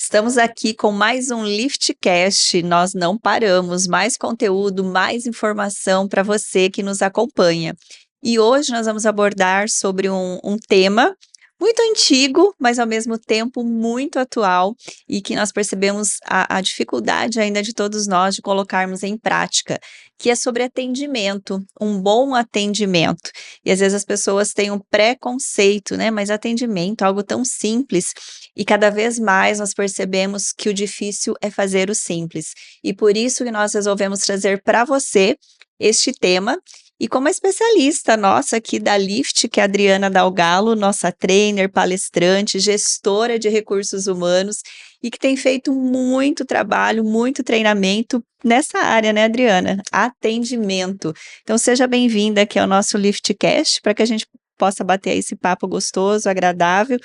Estamos aqui com mais um LiftCast. Nós não paramos, mais conteúdo, mais informação para você que nos acompanha. E hoje nós vamos abordar sobre um tema muito antigo, mas ao mesmo tempo muito atual, e que nós percebemos a dificuldade ainda de todos nós de colocarmos em prática, que é sobre atendimento, um bom atendimento. E às vezes as pessoas têm um preconceito, né? Mas atendimento, algo tão simples, e cada vez mais nós percebemos que o difícil é fazer o simples. E por isso que nós resolvemos trazer para você este tema. E como especialista nossa aqui da Lift, que é a Adriana Dalgalo, nossa trainer, palestrante, gestora de recursos humanos, e que tem feito muito trabalho, muito treinamento nessa área, né, Adriana? Atendimento. Então seja bem-vinda aqui ao nosso LiftCast, para que a gente possa bater esse papo gostoso, agradável.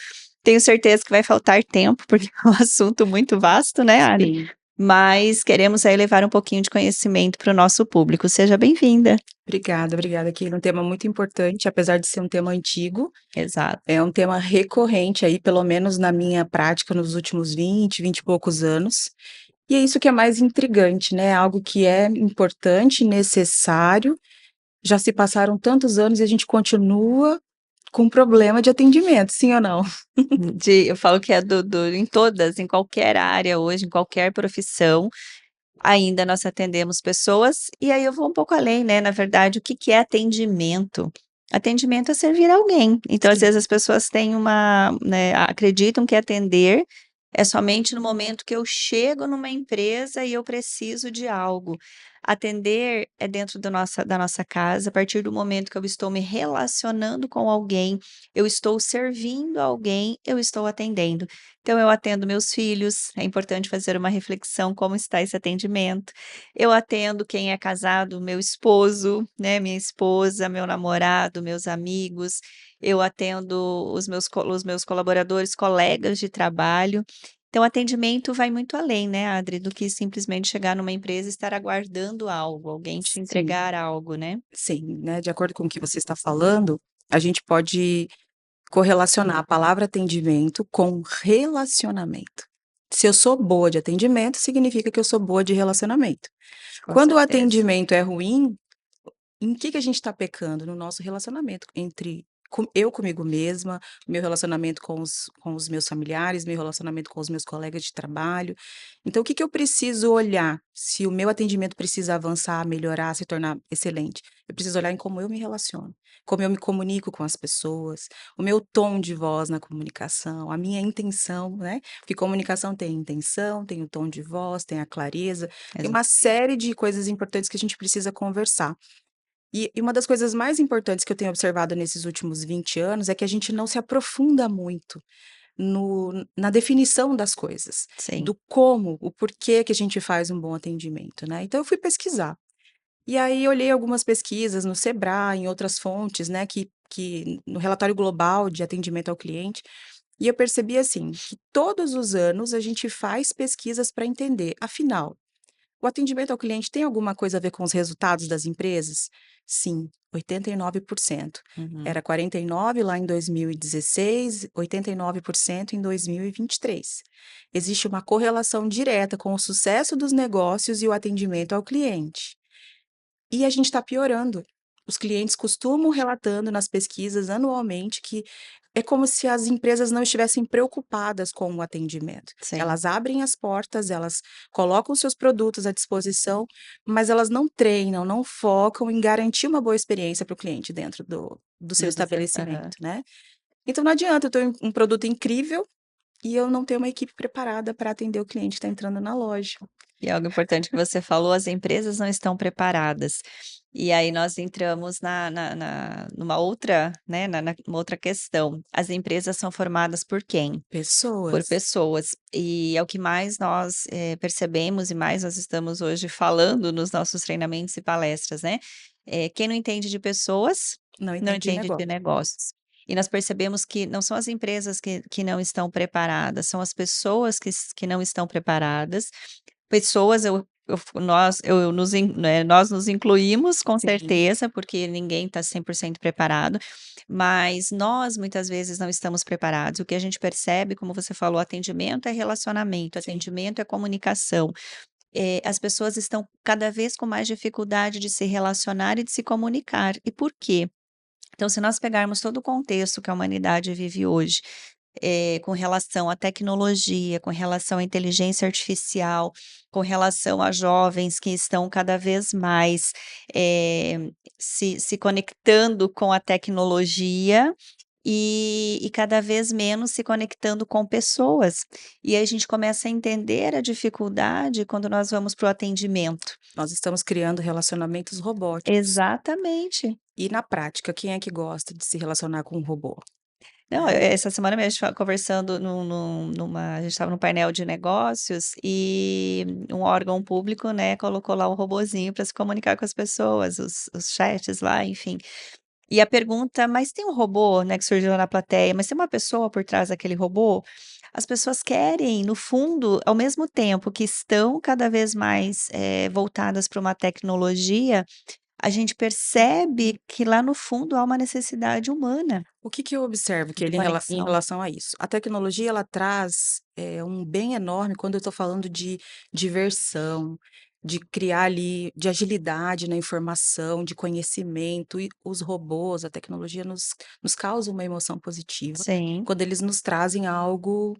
Tenho certeza que vai faltar tempo, porque é um assunto muito vasto, né, Adri? Sim, Mas queremos aí levar um pouquinho de conhecimento para o nosso público. Seja bem-vinda. obrigada, Keila. Um tema muito importante, apesar de ser um tema antigo, Exato. é um tema recorrente aí, pelo menos na minha prática, nos últimos 20 e poucos anos. E é isso que é mais intrigante, né? Algo que é importante, necessário. Já se passaram tantos anos e a gente continua com problema de atendimento, sim ou não? Eu falo que é em todas, em qualquer área hoje, em qualquer profissão, ainda nós atendemos pessoas, e aí eu vou um pouco além, né? Na verdade, o que que é atendimento? Atendimento é servir alguém. Então, às Sim, vezes, as pessoas têm né, acreditam que atender é somente no momento que eu chego numa empresa e eu preciso de algo. Atender é dentro da nossa casa, a partir do momento que eu estou me relacionando com alguém, eu estou servindo alguém, eu estou atendendo. Então, eu atendo meus filhos, é importante fazer uma reflexão como está esse atendimento. Eu atendo quem é casado, meu esposo, né, minha esposa, meu namorado, meus amigos. Eu atendo os meus colaboradores, colegas de trabalho. Então, atendimento vai muito além, né, Adri, do que simplesmente chegar numa empresa e estar aguardando algo, alguém te sim, entregar algo, né? sim, né? De acordo com o que você está falando, a gente pode correlacionar a palavra atendimento com relacionamento. Se eu sou boa de atendimento, significa que eu sou boa de relacionamento. Com Quando o certeza. atendimento é ruim, em que a gente está pecando? No nosso relacionamento entre eu comigo mesma, meu relacionamento com os meus familiares, meu relacionamento com os meus colegas de trabalho. Então, o que que eu preciso olhar se o meu atendimento precisa avançar, melhorar, se tornar excelente? Eu preciso olhar em como eu me relaciono, como eu me comunico com as pessoas, o meu tom de voz na comunicação, a minha intenção, né? Porque comunicação tem intenção, tem o tom de voz, tem a clareza, tem uma série de coisas importantes que a gente precisa conversar. E uma das coisas mais importantes que eu tenho observado nesses últimos 20 anos é que a gente não se aprofunda muito na definição das coisas, Sim. do como, o porquê que a gente faz um bom atendimento, né. Então eu fui pesquisar, e aí olhei algumas pesquisas no Sebrae, em outras fontes, né, que no relatório global de atendimento ao cliente, e eu percebi assim, que todos os anos a gente faz pesquisas para entender, afinal, o atendimento ao cliente tem alguma coisa a ver com os resultados das empresas? Sim, 89%. Uhum. Era 49 lá em 2016, 89% em 2023. Existe uma correlação direta com o sucesso dos negócios e o atendimento ao cliente. E a gente está piorando. Os clientes costumam relatando nas pesquisas anualmente que é como se as empresas não estivessem preocupadas com o atendimento. Sim. Elas abrem as portas, elas colocam seus produtos à disposição, mas elas não treinam, não focam em garantir uma boa experiência para o cliente dentro do seu Do seu aham. estabelecimento, né? Então não adianta eu ter um produto incrível e eu não ter uma equipe preparada para atender o cliente que está entrando na loja. E algo importante que você falou, as empresas não estão preparadas. E aí nós entramos numa outra, né, numa outra questão. As empresas são formadas por quem? Por Pessoas. pessoas. E é o que mais nós, percebemos e mais nós estamos hoje falando nos nossos treinamentos e palestras, né. Quem não entende de pessoas, Não não entende de entende de negócio. negócios. E nós percebemos que não são as empresas que não estão preparadas, são as pessoas que não estão preparadas. Pessoas, eu nós nos incluímos com Sim, certeza, porque ninguém está 100% preparado, mas nós muitas vezes não estamos preparados. O que a gente percebe, como você falou, atendimento é relacionamento, sim. atendimento é comunicação. As pessoas estão cada vez com mais dificuldade de se relacionar e de se comunicar. E por quê? Então, se nós pegarmos todo o contexto que a humanidade vive hoje, com relação à tecnologia, com relação à inteligência artificial, com relação a jovens que estão cada vez mais, se conectando com a tecnologia e cada vez menos se conectando com pessoas. E aí a gente começa a entender a dificuldade quando nós vamos para o atendimento. Nós estamos criando relacionamentos robóticos. Exatamente. E na prática, quem é que gosta de se relacionar com um robô, Não, né? essa semana mesmo a gente estava conversando a gente estava num painel de negócios e um órgão público, né, colocou lá um robozinho para se comunicar com as pessoas, os chats lá, enfim. E a pergunta: "Mas tem um robô?", né, que surgiu na plateia, "mas tem uma pessoa por trás daquele robô?". As pessoas querem, no fundo, ao mesmo tempo que estão cada vez mais, voltadas para uma tecnologia, a gente percebe que lá no fundo há uma necessidade humana O que que eu observo que de ele em conexão. relação a isso? A tecnologia ela traz, um bem enorme quando eu estou falando de diversão, de criar ali de agilidade na informação, de conhecimento e os robôs, a tecnologia nos causa uma emoção positiva, Sim. quando eles nos trazem algo,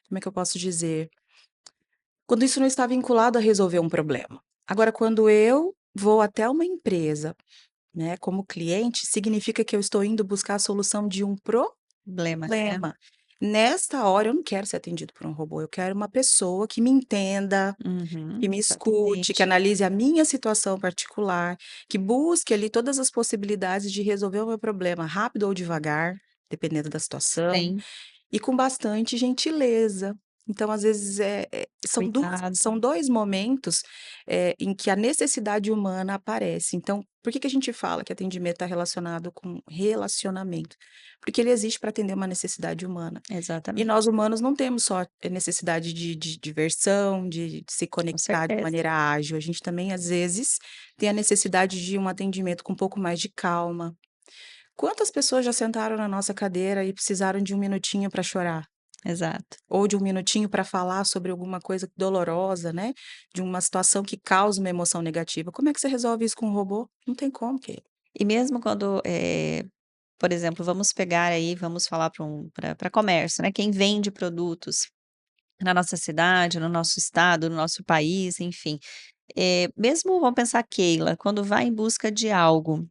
como é que eu posso dizer? Quando isso não está vinculado a resolver um problema. Agora quando eu vou até uma empresa, né, como cliente, significa que eu estou indo buscar a solução de um Problema, né. problema. Nesta hora eu não quero ser atendido por um robô, eu quero uma pessoa que me entenda, Uhum, que me escute, que exatamente. analise a minha situação particular, que busque ali todas as possibilidades de resolver o meu problema rápido ou devagar, dependendo da situação. Sim, E com bastante gentileza. Então, às vezes, cuidado, são 2 momentos, em que a necessidade humana aparece. Então, por que que a gente fala que atendimento está relacionado com relacionamento? Porque ele existe para atender uma necessidade humana. E nós exatamente, humanos não temos só necessidade de diversão, de se com conectar de certeza. maneira ágil, a gente também, às vezes, tem a necessidade de um atendimento com um pouco mais de calma. Quantas pessoas já sentaram na nossa cadeira e precisaram de um minutinho para chorar? Exato. Ou de um minutinho para falar sobre alguma coisa dolorosa, né, de uma situação que causa uma emoção negativa. Como é que você resolve isso com um robô? Não tem como, querido. E mesmo quando, por exemplo, vamos falar para comércio, né, quem vende produtos na nossa cidade, no nosso estado, no nosso país, enfim. Mesmo vamos pensar Keila, quando vai em busca de algo,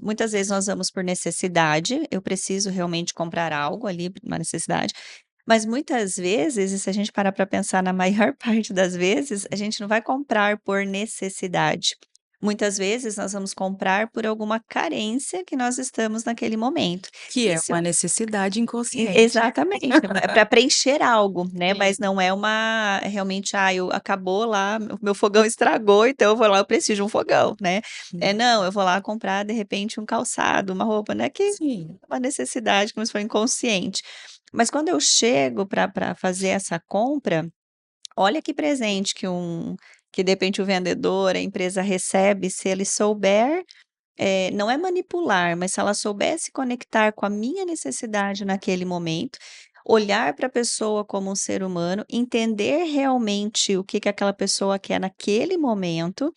muitas vezes nós vamos por necessidade, eu preciso realmente comprar algo ali, uma necessidade, mas muitas vezes, e se a gente parar para pensar na maior parte das vezes, a gente não vai comprar por necessidade. Muitas vezes nós vamos comprar por alguma carência que nós estamos naquele momento. Que E é se uma necessidade inconsciente. exatamente, é para preencher algo, né, Sim. mas não é uma realmente, eu acabou lá, meu fogão estragou, então eu vou lá, eu preciso de um fogão, né. Hum. Não, eu vou lá comprar, de repente, um calçado, uma roupa, né, que é Sim. uma necessidade, como se for inconsciente. Mas quando eu chego para fazer essa compra, olha que presente que de repente o vendedor, a empresa recebe, se ele souber não é manipular, mas se ela soubesse conectar com a minha necessidade naquele momento, olhar para a pessoa como um ser humano, entender realmente o que que aquela pessoa quer naquele momento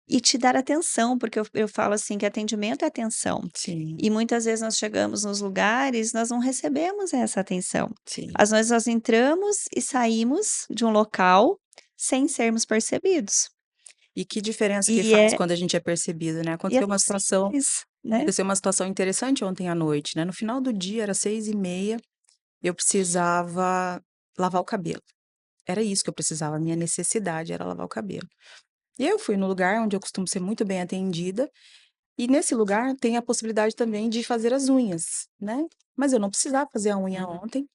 e te dar atenção, porque eu falo assim que atendimento é atenção. Sim, E muitas vezes nós chegamos nos lugares, nós não recebemos essa atenção. sim. Às vezes nós entramos e saímos de um local sem sermos percebidos. E que diferença que E faz é quando a gente é percebido, né. é tão simples, né. Aconteceu uma situação interessante ontem à noite, né, no final do dia, era 6h30, eu precisava lavar o cabelo. Era isso que eu precisava, a minha necessidade era lavar o cabelo. E eu fui no lugar onde eu costumo ser muito bem atendida, e nesse lugar tem a possibilidade também de fazer as unhas, né. Mas eu não precisava fazer a unha Uhum. ontem,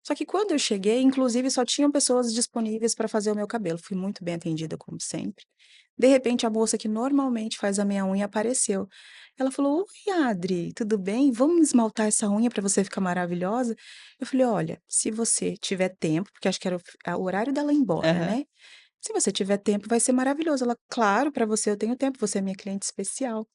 só que quando eu cheguei, inclusive, só tinham pessoas disponíveis para fazer o meu cabelo, fui muito bem atendida como sempre. De repente, a moça que normalmente faz a minha unha apareceu. Ela falou: "Oi, Adri, tudo bem? Vamos esmaltar essa unha para você ficar maravilhosa?" Eu falei: "Olha, se você tiver tempo", porque acho que era o horário dela ir embora, Aham. né. Se você tiver tempo, vai ser maravilhoso. Ela: "Claro, para você eu tenho tempo, você é minha cliente especial".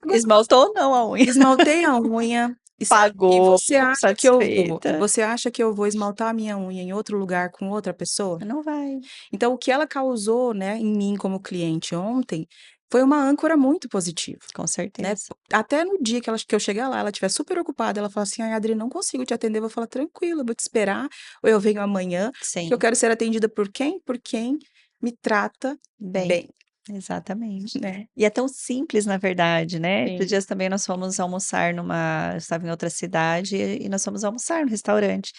Agora Esmaltou ou não a unha? esmaltei a unha e sabe e Pagou, satisfeita. você acha que eu vou esmaltar a minha unha em outro lugar com outra pessoa? Não vai, Então o que ela causou, né, em mim como cliente ontem, foi uma âncora muito positiva, com né. certeza. Até no dia que eu chegar lá, ela estiver super ocupada, ela fala assim: "Ai, Adri, não consigo te atender", eu vou falar: "Tranquilo, eu vou te esperar, ou eu venho amanhã, porque eu Sim, quero ser atendida por quem? Por quem me trata bem, bem", exatamente. né. E é tão simples, na verdade, né. Esses Sim. dias também nós fomos almoçar eu estava em outra cidade e nós fomos almoçar no restaurante.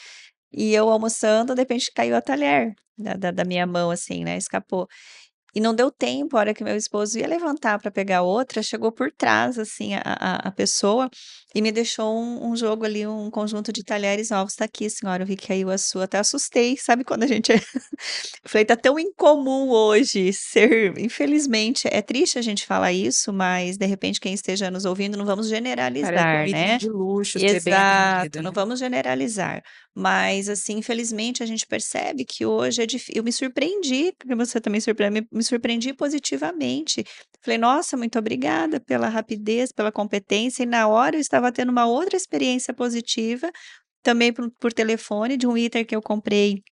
E eu almoçando, de repente caiu a talher da minha mão, assim, né, escapou. E não deu tempo, a hora que meu esposo ia levantar para pegar outra, chegou por trás, assim, a pessoa e me deixou um jogo ali, um conjunto de talheres novos: "Tá aqui senhora, eu vi que caiu a sua", até assustei, sabe quando a gente eu falei: "Tá tão incomum hoje ser", infelizmente, é triste a gente falar isso, mas de repente quem esteja nos ouvindo, não vamos Parece um generalizar, item né. de luxo ser bem Exato, atendido, não né. vamos generalizar, mas, assim, infelizmente a gente percebe que hoje é difí eu me surpreendi, porque você também me surpreendi positivamente. Falei: "Nossa, muito obrigada pela rapidez, pela competência", e na hora eu estava tendo uma outra experiência positiva, também por telefone, de um item que eu comprei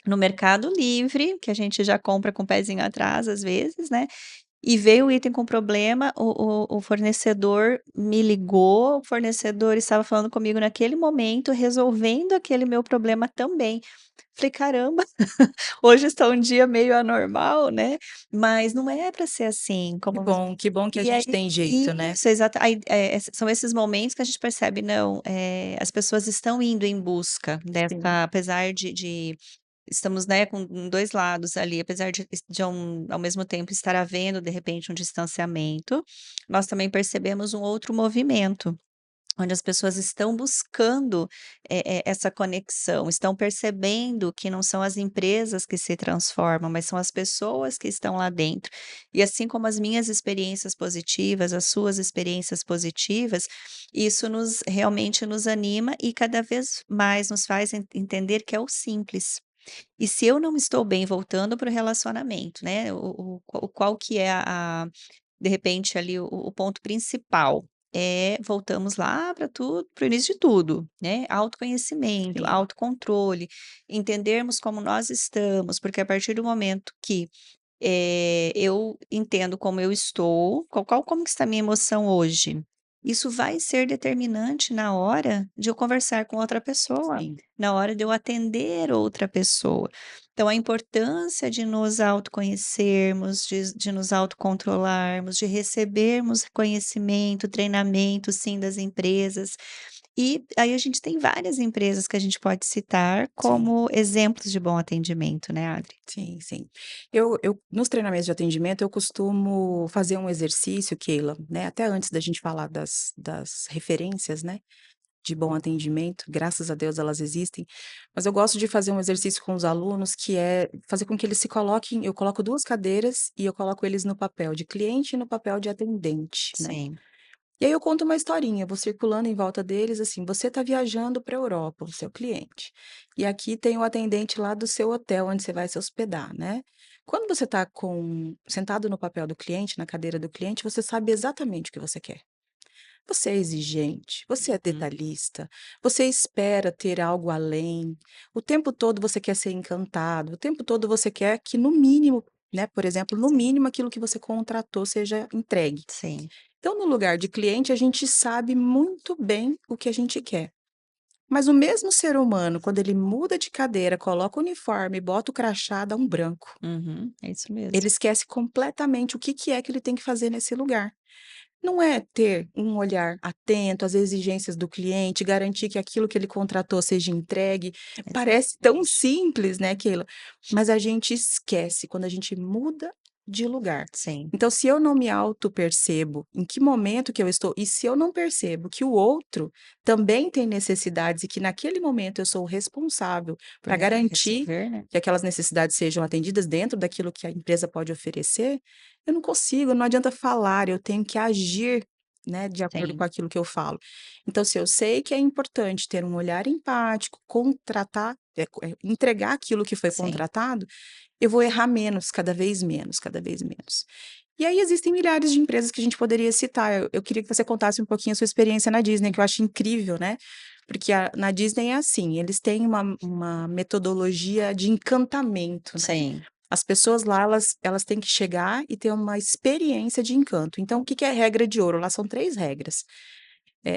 no Mercado Livre, que a gente já compra com o pezinho atrás às vezes, né, e veio o item com problema, o fornecedor me ligou, o fornecedor estava falando comigo naquele momento, resolvendo aquele meu problema também. Falei: "Caramba, hoje está um dia meio anormal, né", mas não é para ser assim, como você Que bom que a e aí gente tem jeito, né. isso, exata aí, são esses momentos que a gente percebe, não, as pessoas estão indo em busca Sim, dessa apesar de estamos, né, com 2 lados ali, apesar de ao mesmo tempo estar havendo, de repente, um distanciamento, nós também percebemos um outro movimento, onde as pessoas estão buscando, essa conexão, estão percebendo que não são as empresas que se transformam, mas são as pessoas que estão lá dentro. E assim como as minhas experiências positivas, as suas experiências positivas, isso realmente nos anima e cada vez mais nos faz entender que é o simples. E se eu não estou bem, voltando para o relacionamento, né, o qual que é de repente ali o ponto principal, voltamos lá para o início de tudo, né, autoconhecimento, sim, autocontrole, entendermos como nós estamos, porque a partir do momento que eu entendo como eu estou, como que está a minha emoção hoje. Isso vai ser determinante na hora de eu conversar com outra pessoa, sim, na hora de eu atender outra pessoa. Então, a importância de nos autoconhecermos, de nos autocontrolarmos, de recebermos conhecimento, treinamento, sim, das empresas. E aí a gente tem várias empresas que a gente pode citar sim, como exemplos de bom atendimento, né, Adri? sim, sim. Eu nos treinamentos de atendimento, eu costumo fazer um exercício, Keila, né, até antes da gente falar das referências, né, de bom atendimento, graças a Deus elas existem, mas eu gosto de fazer um exercício com os alunos que é fazer com que eles se coloquem eu coloco 2 cadeiras e eu coloco eles no papel de cliente e no papel de atendente, né. Sim. E aí eu conto uma historinha, vou circulando em volta deles, assim: "Você está viajando para a Europa, o seu cliente, e aqui tem o atendente lá do seu hotel onde você vai se hospedar, né. Quando você está sentado no papel do cliente, na cadeira do cliente, você sabe exatamente o que você quer. Você é exigente, você é Uhum. detalhista, você espera ter algo além, o tempo todo você quer ser encantado, o tempo todo você quer que no mínimo, né, por exemplo, no Sim, mínimo aquilo que você contratou seja entregue. sim, Então, no lugar de cliente, a gente sabe muito bem o que a gente quer. Mas o mesmo ser humano, quando ele muda de cadeira, coloca o uniforme, bota o crachá, dá um branco. uhum, é isso Ele mesmo. esquece completamente o que que é que ele tem que fazer nesse lugar. Não é ter um olhar atento às exigências do cliente, garantir que aquilo que ele contratou seja entregue. Parece tão Exatamente. simples, né, Keila? Mas a gente esquece quando a gente muda de lugar. Sim, Então, se eu não me auto-percebo em que momento que eu estou, e se eu não percebo que o outro também tem necessidades e que naquele momento eu sou o responsável por para garantir resolver, né. que aquelas necessidades sejam atendidas dentro daquilo que a empresa pode oferecer, eu não consigo, não adianta falar, eu tenho que agir, né, de acordo com Sim, aquilo que eu falo. Então, se eu sei que é importante ter um olhar empático, contratar entregar aquilo que foi Sim, contratado, eu vou errar menos, cada vez menos, cada vez menos. E aí existem milhares de empresas que a gente poderia citar. Eu queria que você contasse um pouquinho a sua experiência na Disney, que eu acho incrível, né? Porque na Disney é assim, eles têm uma metodologia de encantamento, né? sim. As pessoas lá, elas têm que chegar e ter uma experiência de encanto. Então, o que que é a regra de ouro? Lá são 3 regras.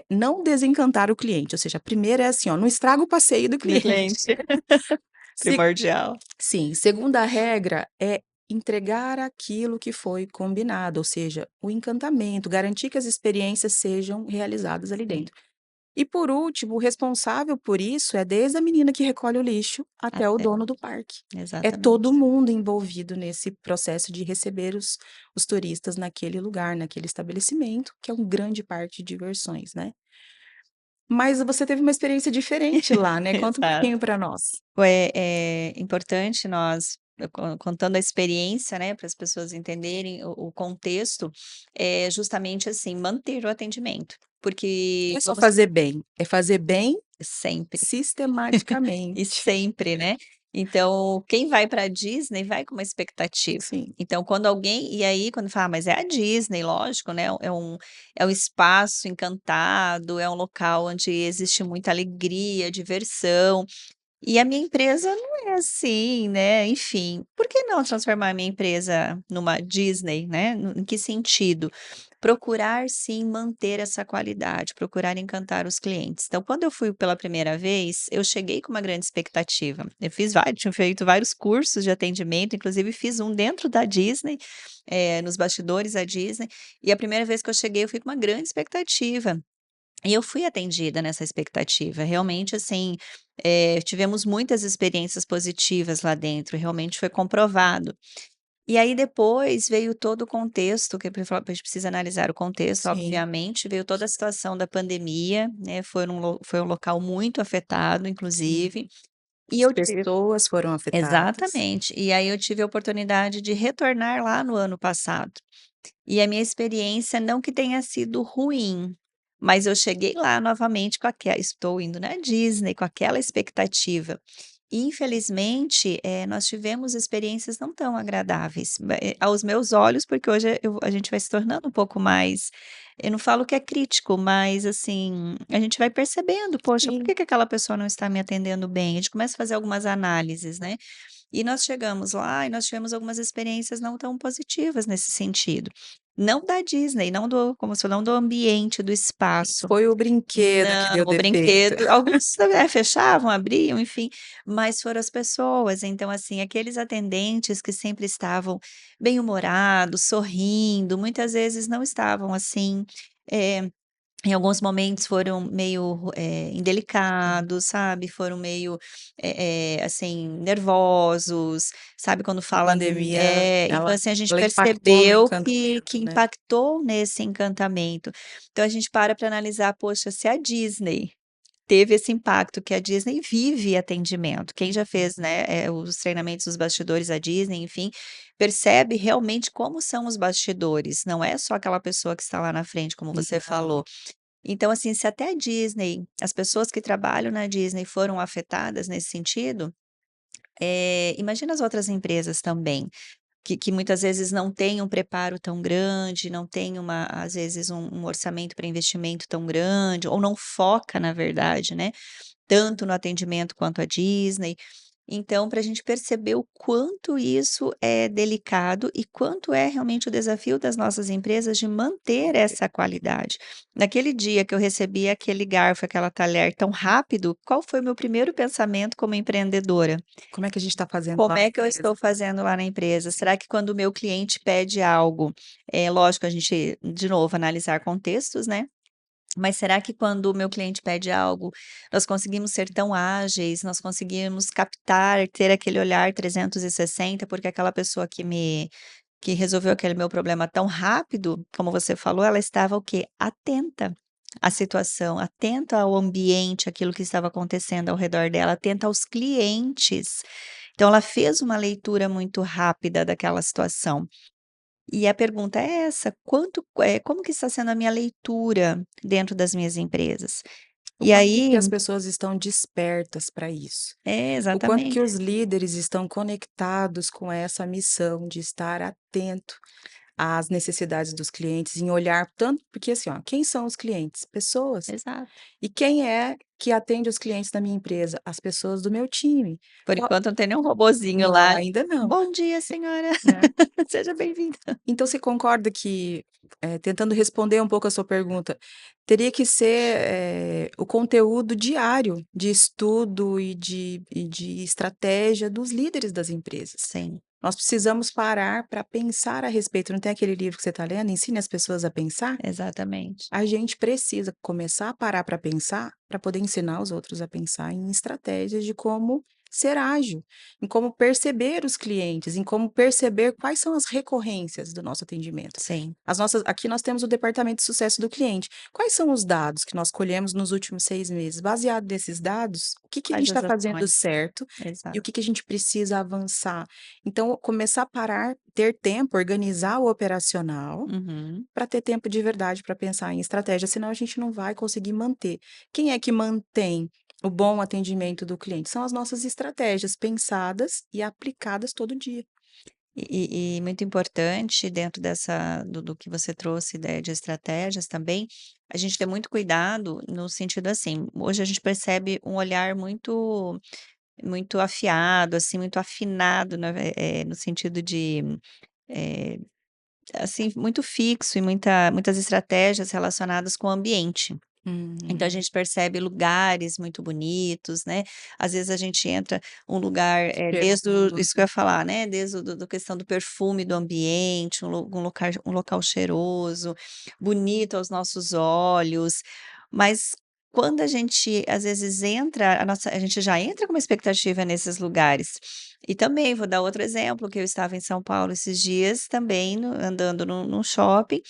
Não desencantar o cliente, ou seja, a primeira é assim, ó, não estraga o passeio do Do cliente. cliente, Se primordial. Sim, segunda regra é entregar aquilo que foi combinado, ou seja, o encantamento, garantir que as experiências sejam realizadas ali Sim, dentro. E por último, o responsável por isso é desde a menina que recolhe o lixo até o até, dono do parque. É todo exatamente. mundo envolvido nesse processo de receber os turistas naquele lugar, naquele estabelecimento, que é uma grande parte de diversões, né? Mas você teve uma experiência diferente lá, né? Conta um Exato. pouquinho para nós. É importante nós contando a experiência, né, para as pessoas entenderem o contexto, é justamente assim, manter o atendimento, Não porque é só vamos fazer bem, é fazer bem sempre. E sistematicamente. sempre, né. Então, quem vai para a Disney vai com uma expectativa. Sim, Então, quando alguém e aí quando fala: "Ah, mas é a Disney", lógico, né, é um espaço encantado, é um local onde existe muita alegria, diversão, e a minha empresa não é assim, né, enfim. Por que não transformar a minha empresa numa Disney, né, em que sentido? Procurar sim manter essa qualidade, procurar encantar os clientes. Então quando eu fui pela primeira vez, eu cheguei com uma grande expectativa. Eu fiz vários tinha feito vários cursos de atendimento, inclusive fiz um dentro da Disney, nos bastidores da Disney, e a primeira vez que eu cheguei eu fui com uma grande expectativa. E eu fui atendida nessa expectativa, realmente assim, tivemos muitas experiências positivas lá dentro, realmente foi comprovado. E aí depois veio todo o contexto, que a gente precisa analisar o contexto, sim. obviamente, veio toda a situação da pandemia, né, foi um local muito afetado Sim. inclusive, e As eu tive pessoas foram afetadas. exatamente, e aí eu tive a oportunidade de retornar lá no ano passado. E a minha experiência não que tenha sido ruim, mas eu cheguei lá novamente com aquela estou indo na Disney com aquela expectativa. E infelizmente, nós tivemos experiências não tão agradáveis, aos meus olhos, porque hoje a gente vai se tornando um pouco mais, eu não falo que é crítico, mas assim, a gente vai percebendo: "Poxa, por Sim, que que aquela pessoa não está me atendendo bem?". A gente começa a fazer algumas análises, né. E nós chegamos lá e nós tivemos algumas experiências não tão positivas nesse sentido. Não da Disney, não do como se falou, não do ambiente, do espaço. foi o brinquedo que Não, deu o defeito. brinquedo alguns, fechavam, abriam, enfim, mas foram as pessoas. Então, assim, aqueles atendentes que sempre estavam bem-humorados, sorrindo, muitas vezes não estavam assim, eh em alguns momentos foram meio, indelicados, sabe, foram meio, assim, nervosos, sabe, quando A fala pandemia, então assim, a gente ela impactou no percebeu que encantamento, né. impactou nesse encantamento. Então a gente para analisar, poxa, se a Disney teve esse impacto, que a Disney vive atendimento, quem já fez, né, os treinamentos dos bastidores da Disney, enfim, percebe realmente como são os bastidores, não é só aquela pessoa que está lá na frente, como você Não, falou. Então, assim, se até a Disney, as pessoas que trabalham na Disney foram afetadas nesse sentido, imagina as outras empresas também, que muitas vezes não têm um preparo tão grande, não tem uma às vezes um orçamento para investimento tão grande, ou não foca, na verdade, né, tanto no atendimento quanto a Disney. Então, para a gente perceber o quanto isso é delicado e quanto é realmente o desafio das nossas empresas de manter essa qualidade. Naquele dia que eu recebi aquele garfo, aquela talher tão rápido, qual foi o meu primeiro pensamento como empreendedora? como é que a gente está fazendo Como lá na é que eu empresa? estou fazendo lá na empresa? Será que quando o meu cliente pede algo, é lógico a gente, de novo, analisar contextos, né? Mas será que quando o meu cliente pede algo, nós conseguimos ser tão ágeis, nós conseguimos captar, ter aquele olhar 360, porque aquela pessoa que resolveu aquele meu problema tão rápido, como você falou, ela estava o quê? Atenta à situação, atenta ao ambiente, aquilo que estava acontecendo ao redor dela, atenta aos clientes. Então ela fez uma leitura muito rápida daquela situação. E a pergunta é essa: como que está sendo a minha leitura dentro das minhas empresas? O E quanto que aí as pessoas estão despertas para isso. é, O quanto que exatamente, os líderes estão conectados com essa missão de estar atento às necessidades dos clientes, em olhar tanto porque assim, ó, quem são os clientes? Pessoas. exato. E quem é que atende os clientes da minha empresa? As pessoas do meu time. Por Qual enquanto não tem nenhum robozinho Não, lá. ainda não, "Bom dia senhora, né. seja bem-vinda". Então você concorda que, tentando responder um pouco a sua pergunta, teria que ser, o conteúdo diário de estudo e de estratégia dos líderes das empresas. Sim, Nós precisamos parar para pensar a respeito. Não tem aquele livro que você está lendo, "Ensine as pessoas a pensar"? exatamente. A gente precisa começar a parar para pensar, para poder ensinar os outros a pensar em estratégias de como ser ágil, em como perceber os clientes, em como perceber quais são as recorrências do nosso atendimento. Sim, Aqui nós temos o departamento de sucesso do cliente. Quais são os dados que nós colhemos nos últimos 6 meses? Baseado nesses dados, o que que a gente quais as está fazendo ações. certo e o Exato. que que a gente precisa avançar? Então, começar a parar, ter tempo, organizar o operacional Uhum. para ter tempo de verdade para pensar em estratégia, senão a gente não vai conseguir manter. Quem é que mantém o bom atendimento do cliente? São as nossas estratégias pensadas e aplicadas todo dia. E muito importante dentro dessa do que você trouxe de estratégias também, a gente ter muito cuidado no sentido assim, hoje a gente percebe um olhar muito afiado, assim, muito afinado, no sentido de, eh, assim, muito fixo e muitas estratégias relacionadas com o ambiente. Então a Uhum. gente percebe lugares muito bonitos, né, às vezes a gente entra um lugar, desde o Cheiroso. isso que eu ia falar, né, desde o do questão do perfume do ambiente, um local cheiroso, bonito aos nossos olhos, mas quando a gente às vezes entra, a gente já entra com uma expectativa nesses lugares. E também vou dar outro exemplo, que eu estava em São Paulo esses dias também andando num shopping,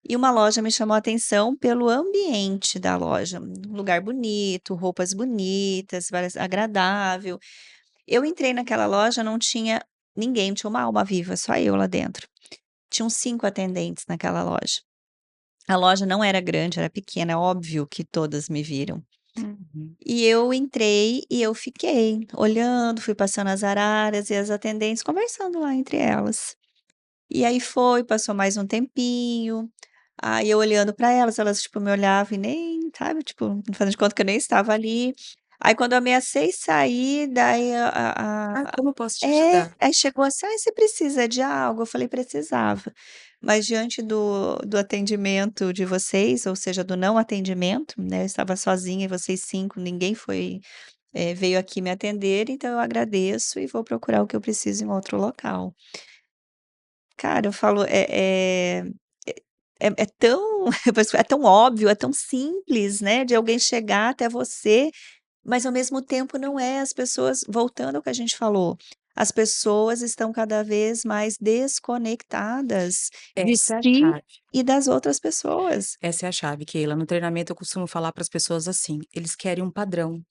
e uma loja me chamou a atenção pelo ambiente da loja, um lugar bonito, roupas bonitas, várias agradável. Eu entrei naquela loja, não tinha ninguém, não tinha uma alma viva, só eu lá dentro. Tinham 5 atendentes naquela loja. A loja não era grande, era pequena, é óbvio que todas me viram. Uhum. E eu entrei e eu fiquei olhando, fui passando as araras e as atendentes conversando lá entre elas. E aí passou mais um tempinho, aí eu olhando para elas, elas, tipo, me olhavam e nem, sabe, tipo, fazendo de conta que eu nem estava ali. Aí quando eu ameacei sair, daí "Ah, como eu posso te é, ajudar?" aí chegou assim: "Ai, você precisa de algo?" Eu falei: "Precisava". Mas diante do atendimento de vocês, ou seja, do não atendimento, né, eu estava sozinha e vocês 5, ninguém veio aqui me atender, então eu agradeço e vou procurar o que eu preciso em outro local. Cara, eu falo, é tão é tão óbvio, é tão simples, né, de alguém chegar até você, mas ao mesmo tempo não é. As pessoas, voltando ao que a gente falou, as pessoas estão cada vez mais desconectadas de Essa é a si chave. e das outras pessoas. Essa é a chave, Keila. No treinamento eu costumo falar para as pessoas assim, eles querem um padrão,